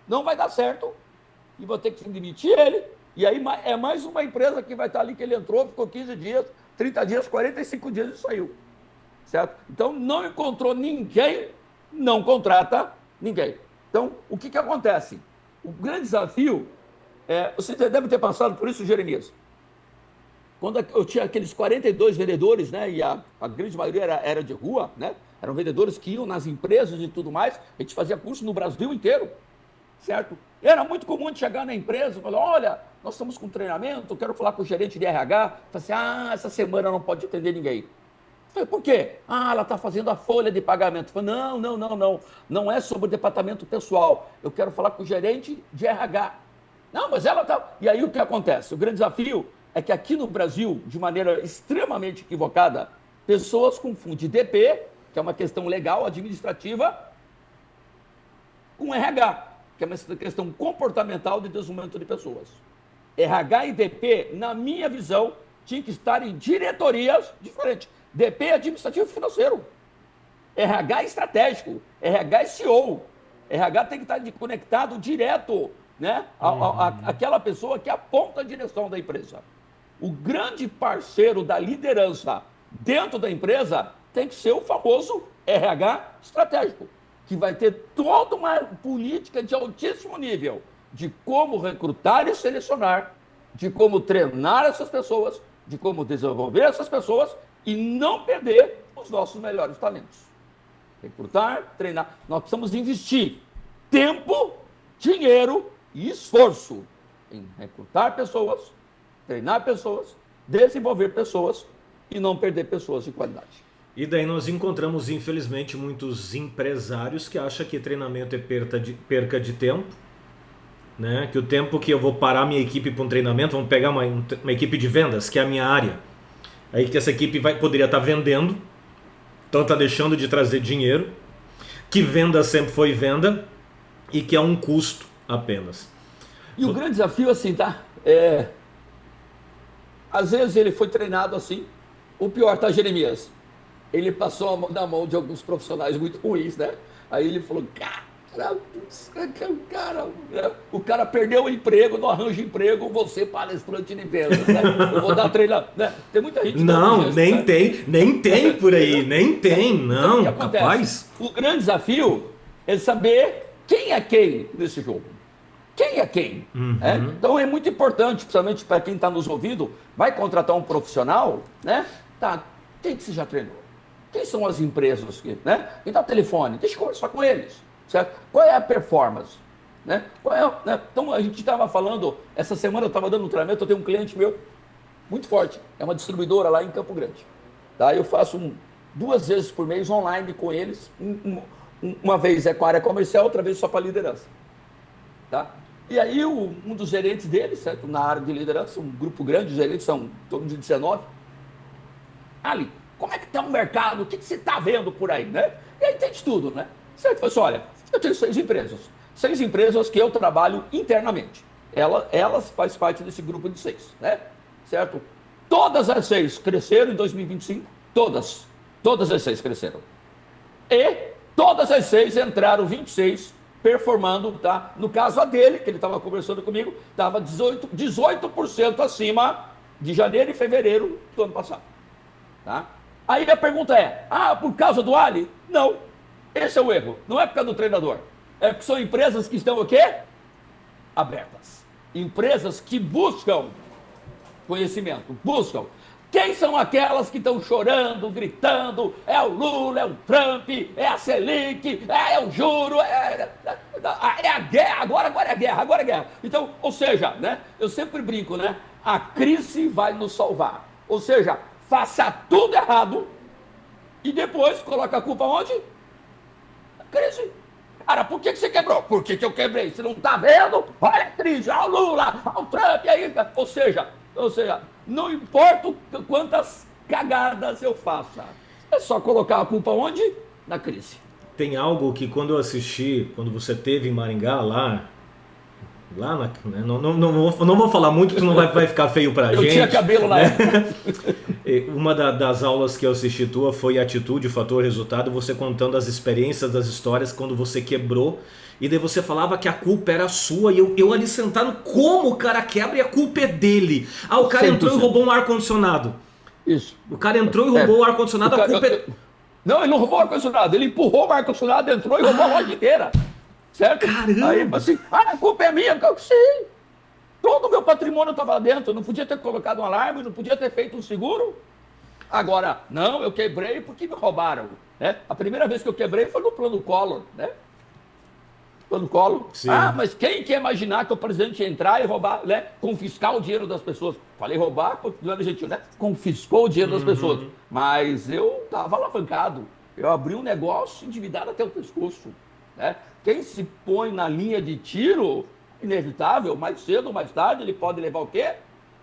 não vai dar certo, e vou ter que demitir ele, e aí é mais uma empresa que vai estar ali, que ele entrou, ficou 15 dias, 30 dias, 45 dias e saiu, certo? Então, não encontrou ninguém, não contrata ninguém. Então, o que acontece? O grande desafio, você deve ter passado por isso, Jeremias, quando eu tinha aqueles 42 vendedores, né, e a grande maioria era de rua, né, eram vendedores que iam nas empresas e tudo mais, a gente fazia curso no Brasil inteiro, certo? Era muito comum de chegar na empresa e falar: olha, nós estamos com treinamento, quero falar com o gerente de RH. Falei assim: essa semana não pode atender ninguém. Falei: por quê? Ela está fazendo a folha de pagamento. Falei: não é sobre o departamento pessoal, eu quero falar com o gerente de RH. Não, mas ela está... E aí o que acontece? O grande desafio é que aqui no Brasil, de maneira extremamente equivocada, pessoas confundem DP, que é uma questão legal, administrativa, com RH, que é uma questão comportamental de desenvolvimento de pessoas. RH e DP, na minha visão, tinham que estar em diretorias diferentes. DP é administrativo e financeiro. RH é estratégico. RH é CEO. RH tem que estar conectado direto, né, àquela pessoa que aponta a direção da empresa. O grande parceiro da liderança dentro da empresa tem que ser o famoso RH estratégico, que vai ter toda uma política de altíssimo nível de como recrutar e selecionar, de como treinar essas pessoas, de como desenvolver essas pessoas e não perder os nossos melhores talentos. Recrutar, treinar. Nós precisamos investir tempo, dinheiro e esforço em recrutar pessoas, treinar pessoas, desenvolver pessoas e não perder pessoas de qualidade. E daí nós encontramos, infelizmente, muitos empresários que acham que treinamento é perca de tempo, né? Que o tempo que eu vou parar minha equipe para um treinamento, vamos pegar uma equipe de vendas, que é a minha área, aí que essa equipe poderia estar vendendo, então está deixando de trazer dinheiro, que venda sempre foi venda e que é um custo apenas. E o grande desafio, assim, tá? Às vezes ele foi treinado assim, o pior, tá, Jeremias? Ele passou a mão na mão de alguns profissionais muito ruins, né? Aí ele falou: o cara perdeu o emprego, não arranja emprego, você palestrante de vendas, né? Eu vou dar treinamento, né? Tem muita gente... Não, nem tem por aí, nem tem, não, então, rapaz. O grande desafio é saber quem é quem nesse jogo. quem é quem. Né? Então é muito importante, principalmente para quem está nos ouvindo, vai contratar um profissional, né? Tá, quem que você já treinou? Quem são as empresas? Né? Quem dá o telefone? Deixa eu conversar com eles. Certo? Qual é a performance? Né? Né? Então a gente estava falando, essa semana eu estava dando um treinamento, eu tenho um cliente meu muito forte, é uma distribuidora lá em Campo Grande. Tá? Eu faço 2 vezes por mês online com eles, uma vez é com a área comercial, outra vez só para liderança. Tá? E aí um dos gerentes deles, certo? Na área de liderança, um grupo grande de gerentes, são em torno de 19. Ali, como é que está o mercado? O que você está vendo por aí? Né? E aí tem de tudo, né? Certo? Eu falei assim, olha, eu tenho 6 empresas. 6 empresas que eu trabalho internamente. Elas fazem parte desse grupo de 6, né? Certo? Todas as 6 cresceram em 2025. Todas as 6 cresceram. E todas as 6 entraram 26 performando, tá? No caso a dele, que ele estava conversando comigo, estava 18% acima de janeiro e fevereiro do ano passado. Tá? Aí a pergunta é, por causa do Ali? Não. Esse é o erro. Não é por causa do treinador. É porque são empresas que estão o quê? Abertas. Empresas que buscam conhecimento. Buscam. Quem são aquelas que estão chorando, gritando? É o Lula, é o Trump, é a Selic, é o juro, é a guerra, agora é guerra. Então, ou seja, né, eu sempre brinco, né? A crise vai nos salvar. Ou seja, faça tudo errado e depois coloca a culpa onde? Na crise. Cara, por que você quebrou? Por que eu quebrei? Você não tá vendo? Olha a crise, olha o Lula, olha o Trump aí. Ou seja, não importa quantas cagadas eu faça. É só colocar a culpa onde? Na crise. Tem algo que quando eu assisti, quando você teve em Maringá, lá né? Não vou falar muito, porque não vai ficar feio pra gente. Eu tinha cabelo na época. Uma das aulas que eu assisti tua foi Atitude, Fator Resultado, você contando as experiências, das histórias, quando você quebrou, e daí você falava que a culpa era sua, e eu ali sentado, como o cara quebra e a culpa é dele? O cara 100%. entrou e roubou um ar-condicionado. Isso. O cara entrou e roubou o ar-condicionado, a culpa é... Não, ele não roubou o ar-condicionado, ele empurrou o ar-condicionado, entrou e roubou a loja inteira. Certo? Caramba! Aí, assim, a culpa é minha. Sim. Todo o meu patrimônio estava lá dentro. Eu não podia ter colocado um alarme, não podia ter feito um seguro. Agora, não, eu quebrei porque me roubaram. Né? A primeira vez que eu quebrei foi no plano Collor. Né? Plano Collor. Sim. Mas quem quer imaginar que o presidente ia entrar e roubar, né? Confiscar o dinheiro das pessoas? Falei roubar, continuando gentil, né? Confiscou o dinheiro das pessoas. Mas eu estava alavancado. Eu abri um negócio endividado até o pescoço. Né? Quem se põe na linha de tiro, inevitável, mais cedo ou mais tarde, ele pode levar o quê?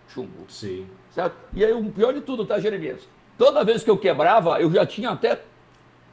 Chumbo. Sim. Certo? E aí, o pior de tudo, tá, Jeremias? Toda vez que eu quebrava, eu já tinha até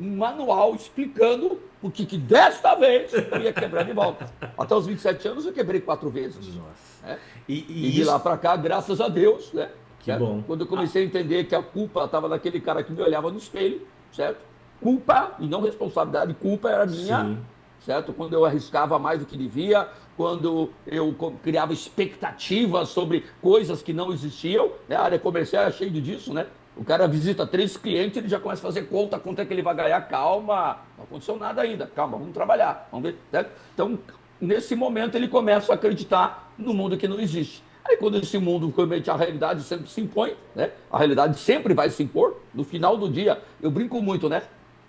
um manual explicando o que desta vez eu ia quebrar de volta. Até os 27 anos eu quebrei 4 vezes. Nossa. Né? E de lá para cá, graças a Deus, né? Que bom. Quando eu comecei a entender que a culpa estava naquele cara que me olhava no espelho, certo? Culpa, e não responsabilidade, culpa era minha. Sim. Certo? Quando eu arriscava mais do que devia, quando eu criava expectativas sobre coisas que não existiam, né? A área comercial é cheia disso, né? O cara visita 3 clientes, ele já começa a fazer conta, quanto é que ele vai ganhar. Calma, não aconteceu nada ainda, calma, vamos trabalhar, vamos ver. Certo? Então, nesse momento, ele começa a acreditar no mundo que não existe. Aí, quando esse mundo, realmente, a realidade sempre se impõe, né? A realidade sempre vai se impor. No final do dia, eu brinco muito, né?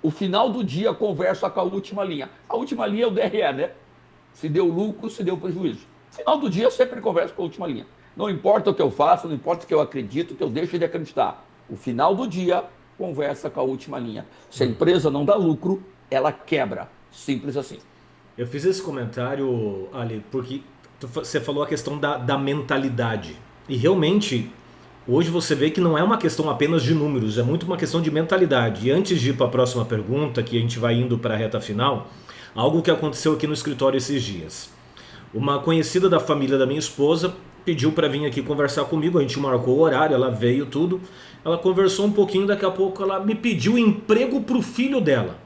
O final do dia conversa com a última linha. A última linha é o DRE, né? Se deu lucro, se deu prejuízo. No final do dia, eu sempre converso com a última linha. Não importa o que eu faço, não importa o que eu acredito, o que eu deixo de acreditar. O final do dia conversa com a última linha. Se a empresa não dá lucro, ela quebra. Simples assim. Eu fiz esse comentário, Ali, porque você falou a questão da mentalidade. E realmente... Hoje você vê que não é uma questão apenas de números, é muito uma questão de mentalidade. E antes de ir para a próxima pergunta, que a gente vai indo para a reta final, algo que aconteceu aqui no escritório esses dias. Uma conhecida da família da minha esposa pediu para vir aqui conversar comigo, a gente marcou o horário, ela veio tudo. Ela conversou um pouquinho, daqui a pouco ela me pediu emprego para o filho dela.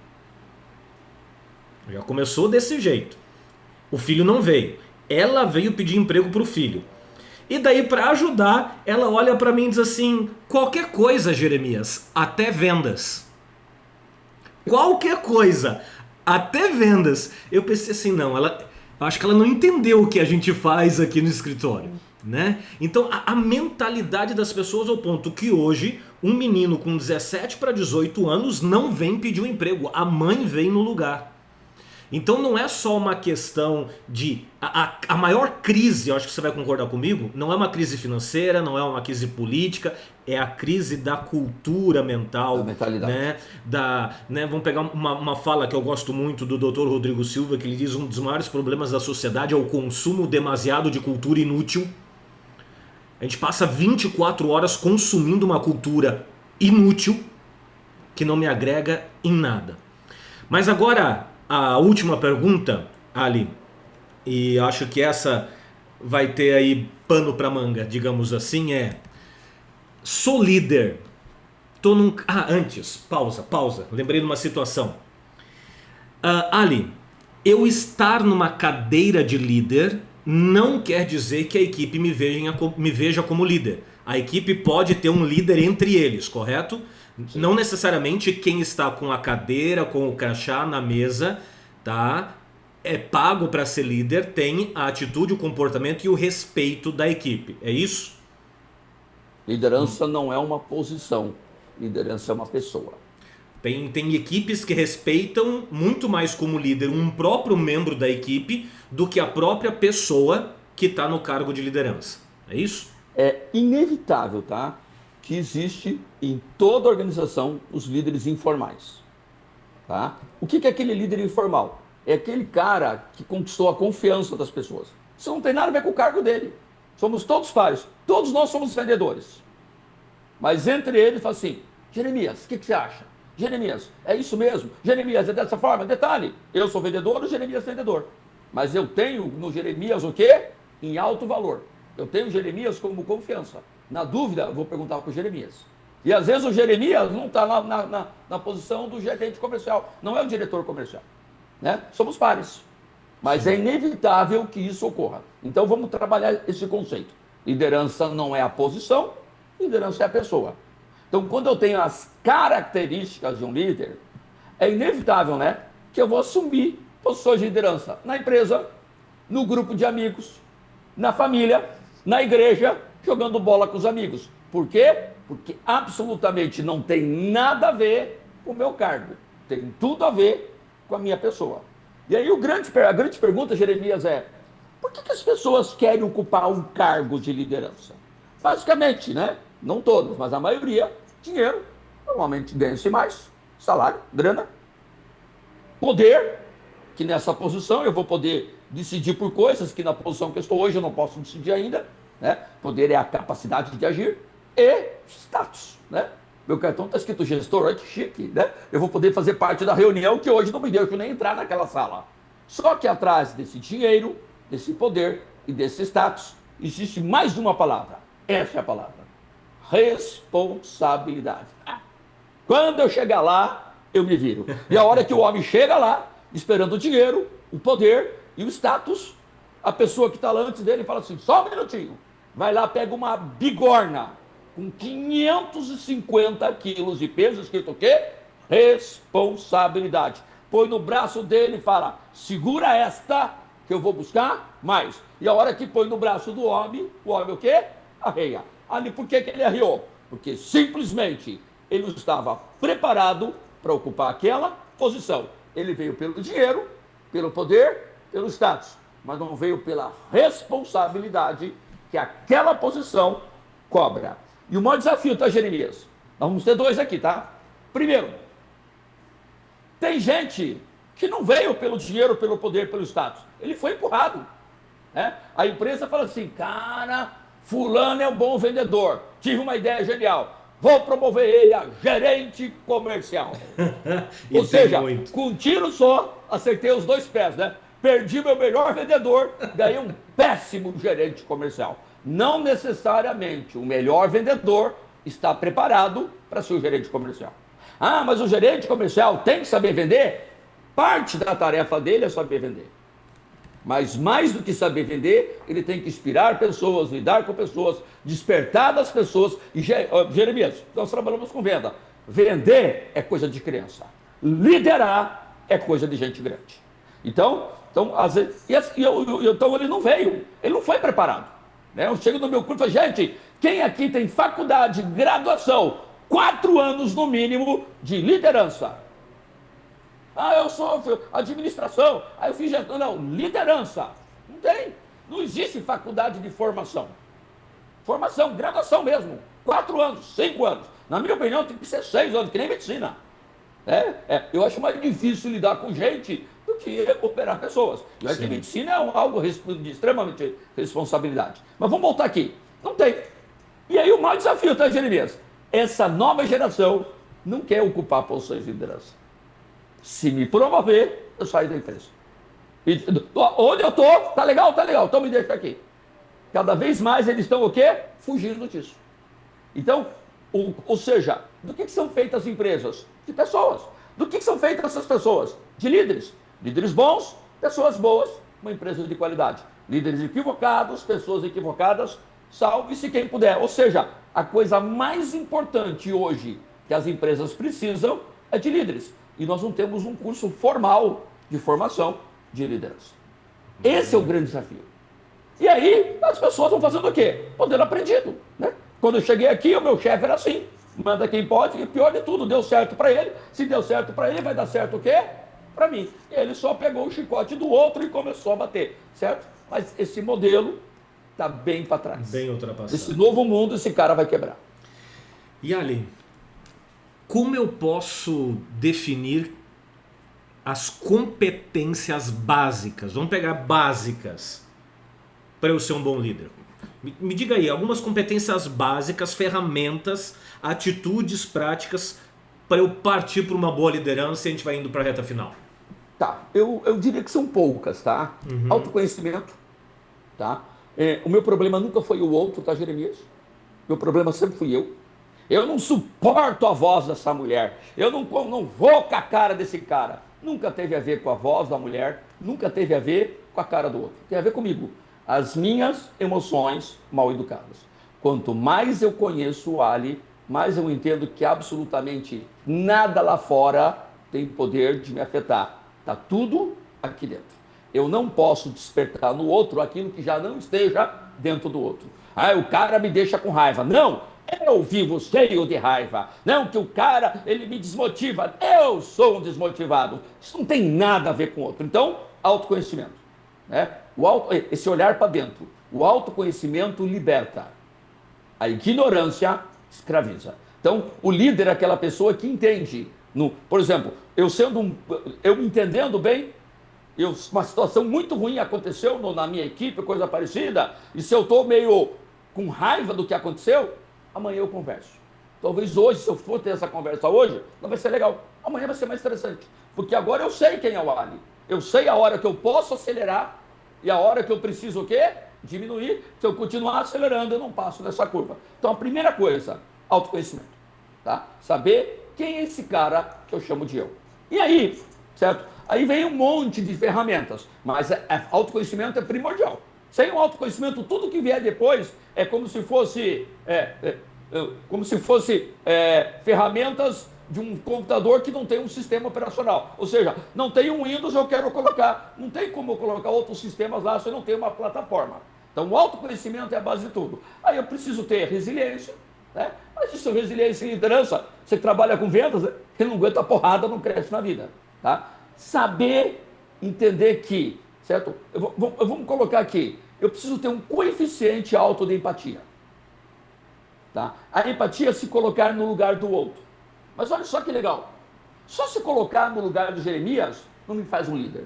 Já começou desse jeito. O filho não veio. Ela veio pedir emprego para o filho. E daí, para ajudar, ela olha para mim e diz assim: qualquer coisa, Jeremias, até vendas. Qualquer coisa, até vendas. Eu pensei assim, não, Acho que ela não entendeu o que a gente faz aqui no escritório, né? Então a mentalidade das pessoas ao ponto que hoje um menino com 17 para 18 anos não vem pedir um emprego, a mãe vem no lugar. Então não é só uma questão de... A maior crise, eu acho que você vai concordar comigo, não é uma crise financeira, não é uma crise política, é a crise da cultura mental. Da mentalidade. Vamos pegar uma fala que eu gosto muito do Dr. Rodrigo Silva, que ele diz: um dos maiores problemas da sociedade é o consumo demasiado de cultura inútil. A gente passa 24 horas consumindo uma cultura inútil que não me agrega em nada. Mas agora, a última pergunta, Ali, e acho que essa vai ter aí pano pra manga, digamos assim, sou líder. Antes, pausa. Lembrei de uma situação. Ali, eu estar numa cadeira de líder não quer dizer que a equipe me veja como líder. A equipe pode ter um líder entre eles, correto? Sim. Não necessariamente quem está com a cadeira, com o crachá na mesa, tá? É pago para ser líder, tem a atitude, o comportamento e o respeito da equipe. É isso? Liderança não é uma posição. Liderança é uma pessoa. Tem equipes que respeitam muito mais como líder um próprio membro da equipe do que a própria pessoa que está no cargo de liderança. É isso? É inevitável, tá? Que existe em toda organização os líderes informais. Tá? O que é aquele líder informal? É aquele cara que conquistou a confiança das pessoas. Isso não tem nada a ver com o cargo dele. Somos todos pares. Todos nós somos vendedores. Mas entre eles fala assim: Jeremias, o que você acha? Jeremias, é isso mesmo? Jeremias, é dessa forma? Detalhe, eu sou vendedor, o Jeremias é vendedor. Mas eu tenho no Jeremias o quê? Em alto valor. Eu tenho o Jeremias como confiança. Na dúvida, eu vou perguntar para o Jeremias. E às vezes o Jeremias não está na posição do gerente comercial, não é o diretor comercial. Né? Somos pares. Mas é inevitável que isso ocorra. Então vamos trabalhar esse conceito. Liderança não é a posição, liderança é a pessoa. Então, quando eu tenho as características de um líder, é inevitável, né, que eu vou assumir posições de liderança na empresa, no grupo de amigos, na família, na igreja, jogando bola com os amigos. Por quê? Porque absolutamente não tem nada a ver com o meu cargo. Tem tudo a ver com a minha pessoa. E aí a grande pergunta, Jeremias, por que as pessoas querem ocupar um cargo de liderança? Basicamente, né? Não todos, mas a maioria, dinheiro, normalmente ganha-se mais, salário, grana, poder, que nessa posição eu vou poder decidir por coisas que na posição que eu estou hoje eu não posso decidir ainda, né? Poder é a capacidade de agir, e status, né? Meu cartão está escrito gestor, olha que chique, né? Eu vou poder fazer parte da reunião que hoje não me deixo nem entrar naquela sala. Só que atrás desse dinheiro, desse poder e desse status, existe mais uma palavra. Essa é a palavra: responsabilidade. Quando eu chegar lá, eu me viro. E a hora que o homem chega lá, esperando o dinheiro, o poder e o status, a pessoa que está lá antes dele fala assim: só um minutinho. Vai lá, pega uma bigorna com 550 quilos de peso, escrito o quê? Responsabilidade. Põe no braço dele e fala: segura esta que eu vou buscar mais. E a hora que põe no braço do homem, o homem o quê? Arreia. Ali, por que ele arriou? Porque simplesmente ele não estava preparado para ocupar aquela posição. Ele veio pelo dinheiro, pelo poder, pelo status, mas não veio pela responsabilidade que aquela posição cobra. E o maior desafio, tá, Jeremias? Nós vamos ter dois aqui, tá? Primeiro, tem gente que não veio pelo dinheiro, pelo poder, pelo status. Ele foi empurrado. Né? A empresa fala assim: cara, fulano é um bom vendedor. Tive uma ideia genial. Vou promover ele a gerente comercial. Ou seja, com um tiro só, acertei os dois pés, né? Perdi meu melhor vendedor, ganhei um péssimo gerente comercial. Não necessariamente o melhor vendedor está preparado para ser o gerente comercial. Ah, mas o gerente comercial tem que saber vender? Parte da tarefa dele é saber vender. Mas mais do que saber vender, ele tem que inspirar pessoas, lidar com pessoas, despertar das pessoas. E, Jeremias, nós trabalhamos com venda. Vender é coisa de criança. Liderar é coisa de gente grande. Então, Então, às vezes, então ele não veio, ele não foi preparado. Né? Eu chego no meu curso e falo, gente, quem aqui tem faculdade, graduação, 4 anos no mínimo de liderança? Ah, eu sou administração, aí eu fiz gestão. Não, liderança. Não tem. Não existe faculdade de formação. Formação, graduação mesmo. 4 anos, 5 anos. Na minha opinião, tem que ser 6 anos, que nem medicina. Eu acho mais difícil lidar com gente do que operar pessoas. Eu acho que medicina é algo de extremamente responsabilidade. Mas vamos voltar aqui. Não tem. E aí o maior desafio, tá, Jeremias? Essa nova geração não quer ocupar posições de liderança. Se me promover, eu saio da empresa. E, onde eu estou, tá legal, então me deixa aqui. Cada vez mais eles estão o quê? Fugindo disso. Então, ou seja, do que são feitas as empresas? De pessoas. Do que são feitas essas pessoas? De líderes. Líderes bons, pessoas boas, uma empresa de qualidade. Líderes equivocados, pessoas equivocadas, salve-se quem puder. Ou seja, a coisa mais importante hoje que as empresas precisam é de líderes. E nós não temos um curso formal de formação de liderança. Esse é o grande desafio. E aí, as pessoas vão fazendo o quê? Podendo aprendido, né? Quando eu cheguei aqui, o meu chefe era assim, manda quem pode, e pior de tudo, deu certo para ele. Se deu certo para ele, vai dar certo o quê? Para mim. E ele só pegou o chicote do outro e começou a bater, certo? Mas esse modelo está bem para trás. Bem ultrapassado. Esse novo mundo, esse cara vai quebrar. E ali, como eu posso definir as competências básicas? Vamos pegar básicas para eu ser um bom líder. Me diga aí, algumas competências básicas, ferramentas, atitudes práticas para eu partir para uma boa liderança e a gente vai indo para a reta final. Tá, eu diria que são poucas, tá? Autoconhecimento, tá? O meu problema nunca foi o outro, tá, Jeremias? Meu problema sempre fui eu. Eu não suporto a voz dessa mulher. Eu não vou com a cara desse cara. Nunca teve a ver com a voz da mulher, nunca teve a ver com a cara do outro. Tem a ver comigo. As minhas emoções mal educadas. Quanto mais eu conheço o Ali, mais eu entendo que absolutamente nada lá fora tem poder de me afetar. Está tudo aqui dentro. Eu não posso despertar no outro aquilo que já não esteja dentro do outro. Ah, o cara me deixa com raiva. Não, eu vivo cheio de raiva. Não, que o cara, ele me desmotiva. Eu sou um desmotivado. Isso não tem nada a ver com o outro. Então, autoconhecimento. Né? Esse olhar para dentro. O autoconhecimento liberta. A ignorância escraviza. Então, o líder é aquela pessoa que entende. Por exemplo, eu me entendendo bem, uma situação muito ruim aconteceu na minha equipe, coisa parecida, e se eu estou meio com raiva do que aconteceu, amanhã eu converso. Talvez hoje, se eu for ter essa conversa hoje, não vai ser legal. Amanhã vai ser mais interessante. Porque agora eu sei quem é o Ali. Eu sei a hora que eu posso acelerar e a hora que eu preciso o quê? Diminuir. Se eu continuar acelerando, eu não passo nessa curva. Então, a primeira coisa, autoconhecimento. Tá? Saber quem é esse cara que eu chamo de eu. E aí, certo? Aí vem um monte de ferramentas, mas autoconhecimento é primordial. Sem o autoconhecimento, tudo que vier depois é como se fosse, ferramentas de um computador que não tem um sistema operacional. Ou seja, não tem um Windows, eu quero colocar. Não tem como eu colocar outros sistemas lá se eu não tenho uma plataforma. Então, o autoconhecimento é a base de tudo. Aí eu preciso ter resiliência, né? Mas isso é resiliência e liderança. Você que trabalha com vendas, né? Quem não aguenta porrada não cresce na vida. Tá? Saber entender que, certo? Vamos colocar aqui, eu preciso ter um coeficiente alto de empatia. Tá? A empatia é se colocar no lugar do outro. Mas olha só que legal. Só se colocar no lugar do Jeremias não me faz um líder.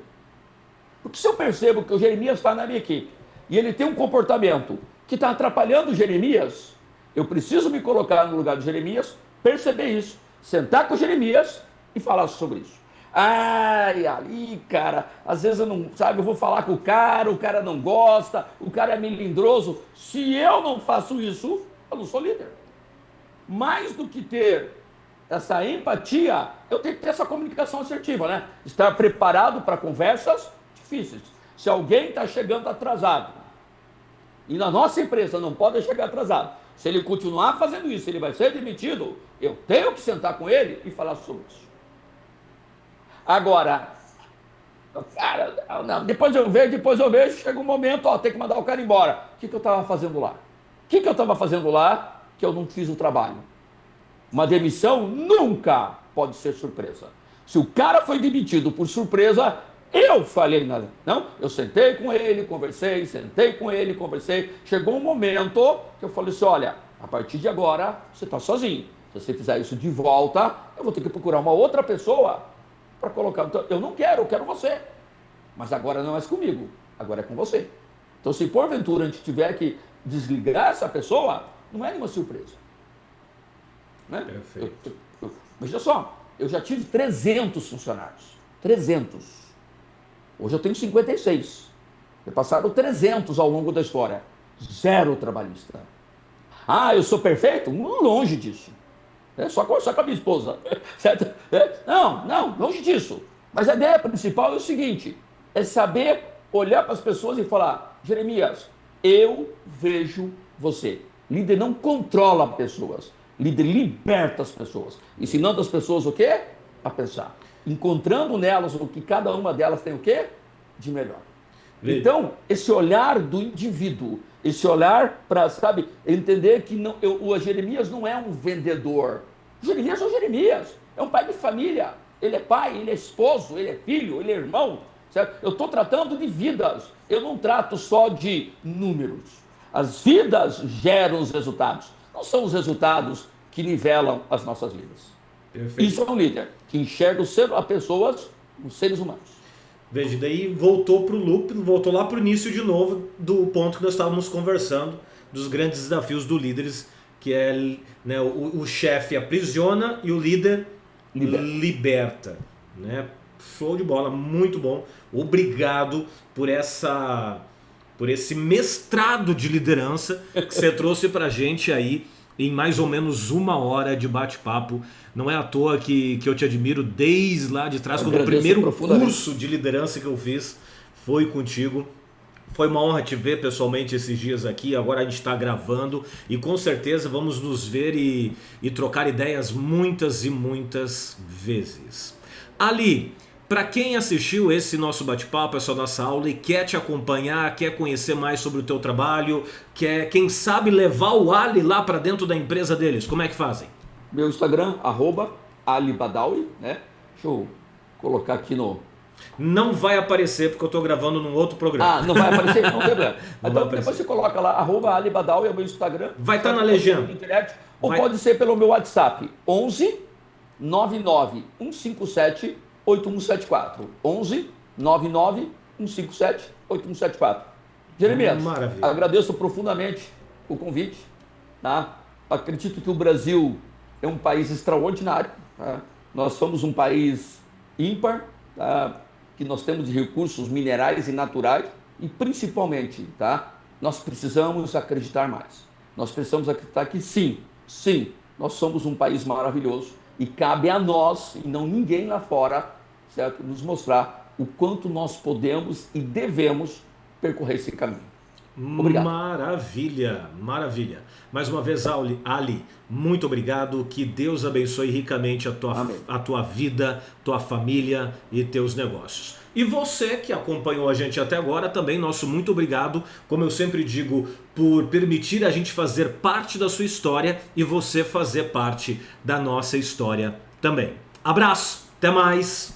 Porque se eu percebo que o Jeremias está na minha equipe e ele tem um comportamento que está atrapalhando o Jeremias, eu preciso me colocar no lugar do Jeremias, perceber isso, sentar com o Jeremias e falar sobre isso. Ai, ali, cara, às vezes eu não, sabe, eu vou falar com o cara não gosta, o cara é melindroso. Se eu não faço isso, eu não sou líder. Mais do que ter essa empatia, eu tenho que ter essa comunicação assertiva, né? Estar preparado para conversas difíceis. Se alguém está chegando atrasado, e na nossa empresa não pode chegar atrasado, se ele continuar fazendo isso, ele vai ser demitido, eu tenho que sentar com ele e falar sobre isso. Agora, Cara, não, depois eu vejo, chega um momento, ó, tem que mandar o cara embora. O que eu estava fazendo lá? O que eu estava fazendo lá que eu não fiz o trabalho? Uma demissão nunca pode ser surpresa. Se o cara foi demitido por surpresa, eu falhei nada. Não, eu sentei com ele, conversei, Chegou um momento que eu falei assim: olha, a partir de agora você está sozinho. Se você fizer isso de volta, eu vou ter que procurar uma outra pessoa para colocar. Então, eu não quero, eu quero você. Mas agora não é mais comigo, agora é com você. Então, se porventura a gente tiver que desligar essa pessoa, não é nenhuma surpresa. Né? Perfeito. Veja só, eu já tive 300 funcionários. 300. Hoje eu tenho 56. Passaram 300 ao longo da história. Zero trabalhista. Ah, eu sou perfeito? Longe disso. Só com a minha esposa. Certo? Não, longe disso. Mas a ideia principal é o seguinte: é saber olhar para as pessoas e falar: Jeremias, eu vejo você. Líder não controla pessoas. Líder liberta as pessoas. Ensinando as pessoas o quê? A pensar. Encontrando nelas o que cada uma delas tem o quê? De melhor. Então, esse olhar do indivíduo, esse olhar para, sabe, entender que não, o Jeremias não é um vendedor. O Jeremias é o Jeremias. É um pai de família. Ele é pai, ele é esposo, ele é filho, ele é irmão. Certo? Eu estou tratando de vidas. Eu não trato só de números. As vidas geram os resultados. Não são os resultados que nivelam as nossas vidas. Perfeito. Isso é um líder que enxerga as pessoas, os seres humanos. Veja, daí voltou para o loop, voltou lá para o início de novo do ponto que nós estávamos conversando, dos grandes desafios do líderes, que é, né, o chefe aprisiona e o líder liberta. Né? Show de bola, muito bom. Obrigado por esse mestrado de liderança que você trouxe para a gente aí em mais ou menos 1 hora de bate-papo. Não é à toa que eu te admiro desde lá de trás, quando o primeiro curso de liderança que eu fiz foi contigo. Foi uma honra te ver pessoalmente esses dias aqui. Agora a gente está gravando e com certeza vamos nos ver e trocar ideias muitas e muitas vezes. Ali, para quem assistiu esse nosso bate-papo, essa nossa aula e quer te acompanhar, quer conhecer mais sobre o teu trabalho, quer, quem sabe, levar o Ali lá para dentro da empresa deles, como é que fazem? Meu Instagram, @alibadawi, né? Deixa eu colocar aqui no... Não vai aparecer porque eu estou gravando num outro programa. Ah, não vai aparecer? Não tem problema. Então depois você coloca lá, @alibadawi é o meu Instagram. Vai estar na legenda. Ou pode ser pelo meu WhatsApp, 11 99 157 8174. 11 99 157 8174. Jeremias, agradeço profundamente o convite. Tá? Acredito que o Brasil é um país extraordinário. Tá? Nós somos um país ímpar, tá? Que nós temos recursos minerais e naturais e principalmente, tá? Nós precisamos acreditar mais. Nós precisamos acreditar que sim, nós somos um país maravilhoso e cabe a nós, e não ninguém lá fora, certo? Nos mostrar o quanto nós podemos e devemos percorrer esse caminho. Obrigado. Maravilha, maravilha. Mais uma vez, Ali, muito obrigado. Que Deus abençoe ricamente a tua vida, tua família e teus negócios. E você que acompanhou a gente até agora, também nosso muito obrigado, como eu sempre digo, por permitir a gente fazer parte da sua história e você fazer parte da nossa história também. Abraço, até mais!